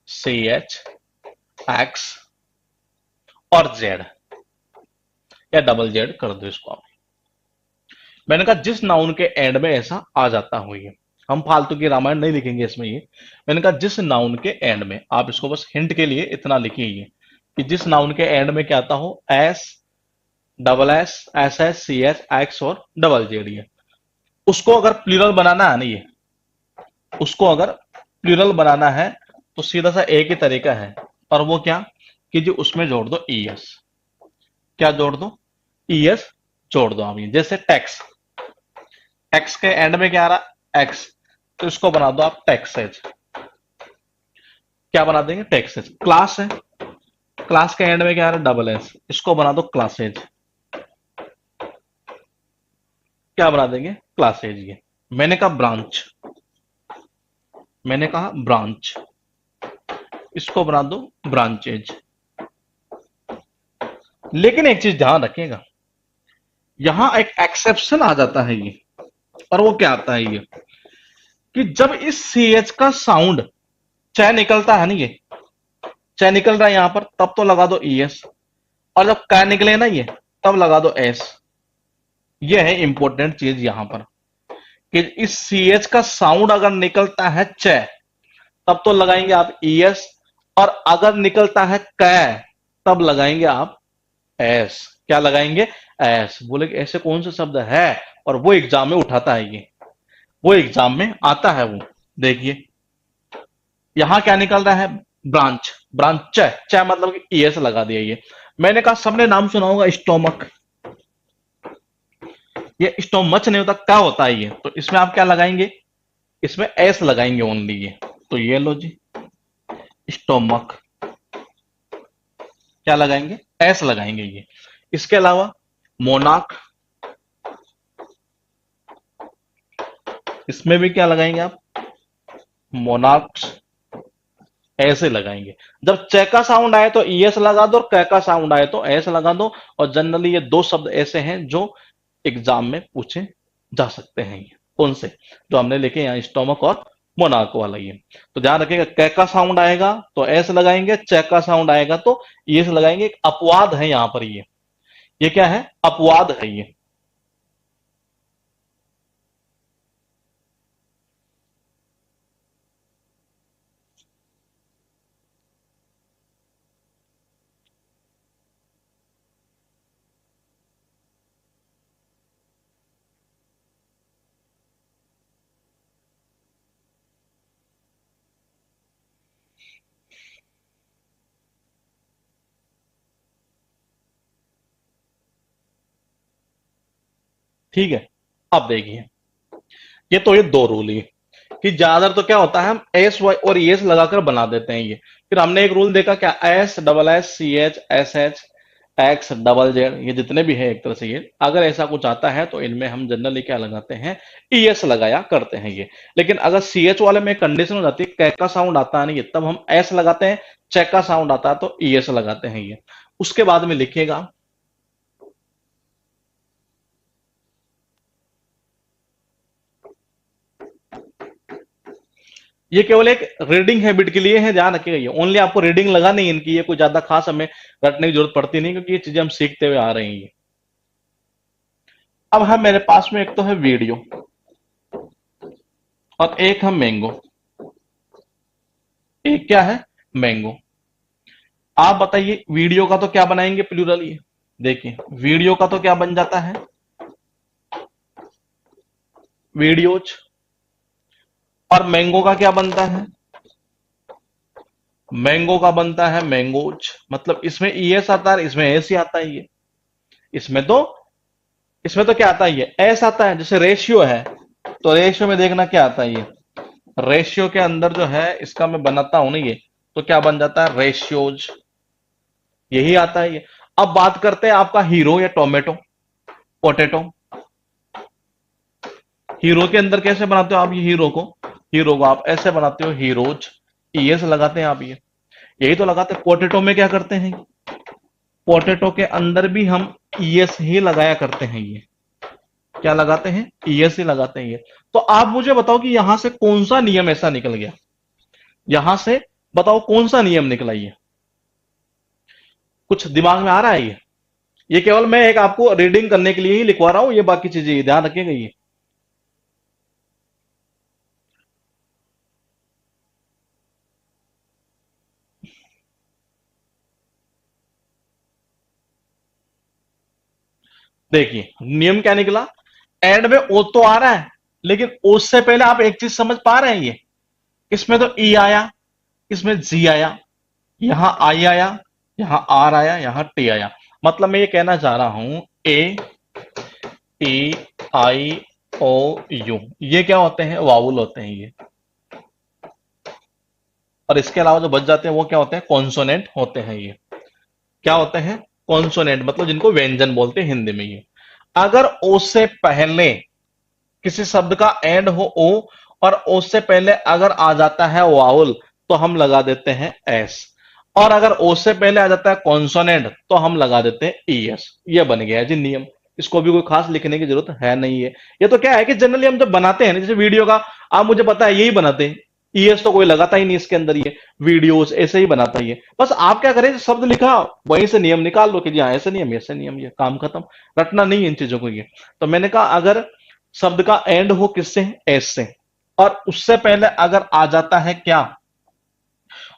C H, X और जेड, या डबल जेड कर दो इसको आप। मैंने कहा जिस नाउन के एंड में ऐसा आ जाता हो, ये हम फालतू की रामायण नहीं लिखेंगे इसमें ये। मैंने कहा जिस नाउन के एंड में, आप इसको बस हिंट के लिए इतना लिखिए कि जिस नाउन के एंड में क्या आता हो, S, double S, S S, C H, X और डबल जेड, ये उसको अगर प्लूरल बनाना है ना, ये उसको अगर प्लूरल बनाना है तो सीधा सा एक ही तरीका है, और वो क्या, कि जो उसमें जोड़ दो ईएस। क्या जोड़ दो, ईएस जोड़ दो आप। ये जैसे टैक्स, टैक्स के एंड में क्या आ रहा, एक्स, तो इसको बना दो आप टैक्सेज। क्या बना देंगे, टैक्सेज। क्लास है, क्लास के एंड में क्या आ रहा है, डबल एस, इसको बना दो क्लासेज। क्या बना देंगे, क्लासेज। ये मैंने कहा ब्रांच, मैंने कहा ब्रांच, इसको बना दो ब्रांचेज। लेकिन एक चीज ध्यान रखिएगा, यहां एक एक्सेप्शन आ जाता है ये, और वो क्या आता है ये, कि जब इस सी एच का साउंड च निकलता है ना, ये च निकल रहा है यहां पर, तब तो लगा दो ईएस, और जब क निकले ना ये, तब लगा दो एस। ये है इंपॉर्टेंट चीज यहां पर, कि इस सी एच का साउंड अगर निकलता है च, तब तो लगाएंगे आप ईएस, और अगर निकलता है क, तब लगाएंगे आप एस। क्या लगाएंगे, एस। बोले कि ऐसे कौन सा शब्द है, और वो एग्जाम में उठाता है ये, वो एग्जाम में आता है वो। देखिए यहां क्या निकल रहा है, ब्रांच, ब्रांच, च मतलब कि ईएस लगा दिया ये। मैंने कहा सबने नाम सुना होगा स्टोमक, ये स्टोमच नहीं होता, क्या होता है ये, तो इसमें आप क्या लगाएंगे, इसमें एस लगाएंगे ओनली ये। तो ये लो जी, स्टोमक, क्या लगाएंगे, एस लगाएंगे ये। इसके अलावा मोनाक, इसमें भी क्या लगाएंगे आप, मोनाक्स, ऐसे लगाएंगे। जब च का साउंड आए तो ईएस लगा दो, और क का साउंड आए तो एस लगा दो। और जनरली ये दो शब्द ऐसे हैं जो एग्जाम में पूछे जा सकते हैं। ये कौन से, जो हमने लिखे यहाँ, स्टोमक और मोनाक वाला। ये तो ध्यान रखिएगा, क का साउंड आएगा तो एस लगाएंगे, च का साउंड आएगा तो ईएस लगाएंगे। एक अपवाद है यहां पर, ये क्या है, अपवाद है ये। ठीक है, अब देखिए, ये तो ये दो रूल ही, कि ज्यादातर तो क्या होता है, हम एस वाई और एस लगाकर बना देते हैं ये। फिर हमने एक रूल देखा, क्या, S double S, C H, S H, X double Z, ये जितने भी है एक तरह से, ये अगर ऐसा कुछ आता है तो इनमें हम जनरली क्या लगाते हैं, ईएस लगाया करते हैं ये। लेकिन अगर सी एच वाले में कंडीशन हो जाती है, कै का साउंड आता है नहीं, तब हम एस लगाते हैं, चेक का साउंड आता है तो ईएस लगाते हैं ये। उसके बाद में लिखिएगा, ये केवल एक रीडिंग हैबिट के लिए है, ध्यान रखिएगा। ये ओनली आपको रीडिंग लगानी है इनकी, ये कोई ज्यादा खास हमें रटने की जरूरत पड़ती नहीं, क्योंकि ये चीजें हम सीखते हुए आ रहे हैं। अब है मेरे पास में, एक तो है वीडियो और एक है मैंगो। एक क्या है, मैंगो। आप बताइए वीडियो का तो क्या बनाएंगे, प्लूरल। ये देखिए, वीडियो का तो क्या बन जाता है, वीडियोज। और मैंगो का क्या बनता है, मैंगो का बनता है मैंगोज। मतलब इसमें ईएस आता है, इसमें एस ही आता है ये। इसमें तो, इसमें तो क्या आता है, ये एस आता है। जैसे रेशियो है, तो रेशियो में देखना क्या आता है, ये रेशियो के अंदर जो है, इसका मैं बनाता हूं ना ये, तो क्या बन जाता है, रेशियोज, यही आता है ये। अब बात करते हैं आपका हीरो या टोमेटो, पोटेटो। हीरो के अंदर कैसे बनाते हो आप, ये हीरो को आप ऐसे बनाते हो, हीरोज। ईएस लगाते हैं आप ये, यही तो लगाते हैं। पोटैटो में क्या करते हैं, पोटैटो के अंदर भी हम ईएस ही लगाया करते हैं, ये क्या लगाते हैं, ईएस ही लगाते हैं ये। तो आप मुझे बताओ कि यहां से कौन सा नियम ऐसा निकल गया, यहां से बताओ कौन सा नियम निकला, ये कुछ दिमाग में आ रहा है ये केवल मैं एक आपको रीडिंग करने के लिए ही लिखवा रहा हूं, ये बाकी चीजें ध्यान रखिएगा ये। देखिए नियम क्या निकला, एंड में ओ तो आ रहा है, लेकिन ओ से पहले आप एक चीज समझ पा रहे हैं, ये इसमें तो ई आया, इसमें जी आया, यहां आई आया, यहां आर आया, यहां टी आया। मतलब मैं ये कहना चाह रहा हूं ए ई आई ओ यू, ये क्या होते हैं, वावुल होते हैं ये। और इसके अलावा जो बच जाते हैं वो क्या होते हैं, कॉन्सोनेंट होते हैं ये। क्या होते हैं, कॉन्सोनेंट, मतलब जिनको व्यंजन बोलते हैं हिंदी में ये। अगर ओ से पहले किसी शब्द का एंड हो ओ, और ओ से पहले अगर आ जाता है वाउल, तो हम लगा देते हैं एस। और अगर ओ से पहले आ जाता है कॉन्सोनेंट, तो हम लगा देते हैं ईएस। ये बन गया है जी नियम, इसको भी कोई खास लिखने की जरूरत है नहीं है। ये तो क्या है कि जनरली हम जब बनाते हैं ना, जैसे वीडियो का, आप मुझे पता है यही बनाते हैं, ईएस तो कोई लगाता ही नहीं इसके अंदर, ये वीडियोस ऐसे ही बनाता ही है। बस आप क्या करें, शब्द लिखा वहीं से नियम निकाल लो कि जी हाँ ऐसे नियम, ऐसे नियम, ये काम खत्म। रटना नहीं है इन चीजों को ये। तो मैंने कहा अगर शब्द का एंड हो किससे, एस से, और उससे पहले अगर आ जाता है क्या,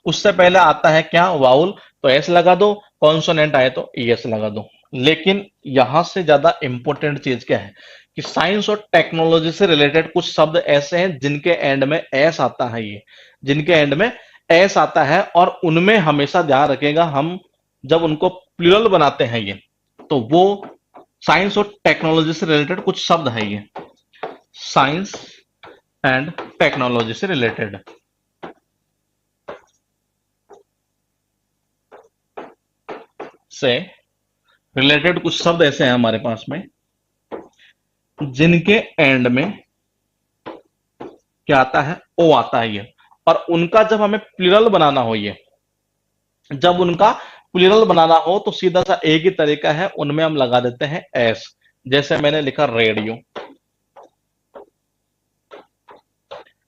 उससे पहले आता है क्या, वाउल, तो एस लगा दो, कॉन्सोनेंट आए तो ईएस लगा दो। लेकिन यहां से ज्यादा इंपॉर्टेंट चीज क्या है कि साइंस और टेक्नोलॉजी से रिलेटेड कुछ शब्द ऐसे हैं जिनके एंड में एस आता है, ये जिनके एंड में एस आता है, और उनमें हमेशा ध्यान रखेगा हम जब उनको प्लूरल बनाते हैं ये, तो वो साइंस और टेक्नोलॉजी से रिलेटेड कुछ शब्द है ये, साइंस एंड टेक्नोलॉजी से रिलेटेड, से रिलेटेड कुछ शब्द ऐसे हैं हमारे पास में जिनके एंड में क्या आता है, ओ आता है ये। और उनका जब हमें प्लूरल बनाना हो ये, जब उनका प्लूरल बनाना हो तो सीधा सा एक ही तरीका है, उनमें हम लगा देते हैं एस। जैसे मैंने लिखा रेडियो,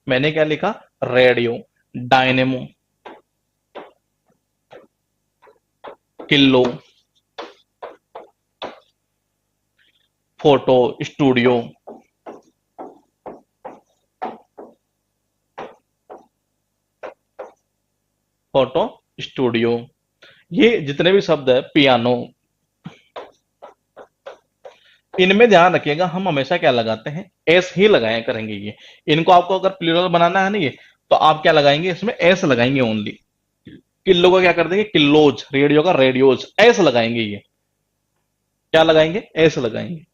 मैंने क्या लिखा, radio, dynamo, kilo, photo studio, photo studio, ये जितने भी शब्द है, पियानो, इनमें ध्यान रखिएगा हम हमेशा क्या लगाते हैं, एस ही लगाया करेंगे ये। इनको आपको अगर प्लूरल बनाना है ना ये, तो आप क्या लगाएंगे, इसमें एस लगाएंगे ओनली। किलो का क्या कर देंगे, किलोज, रेडियो का रेडियोज, एस लगाएंगे ये, क्या लगाएंगे, एस लगाएंगे।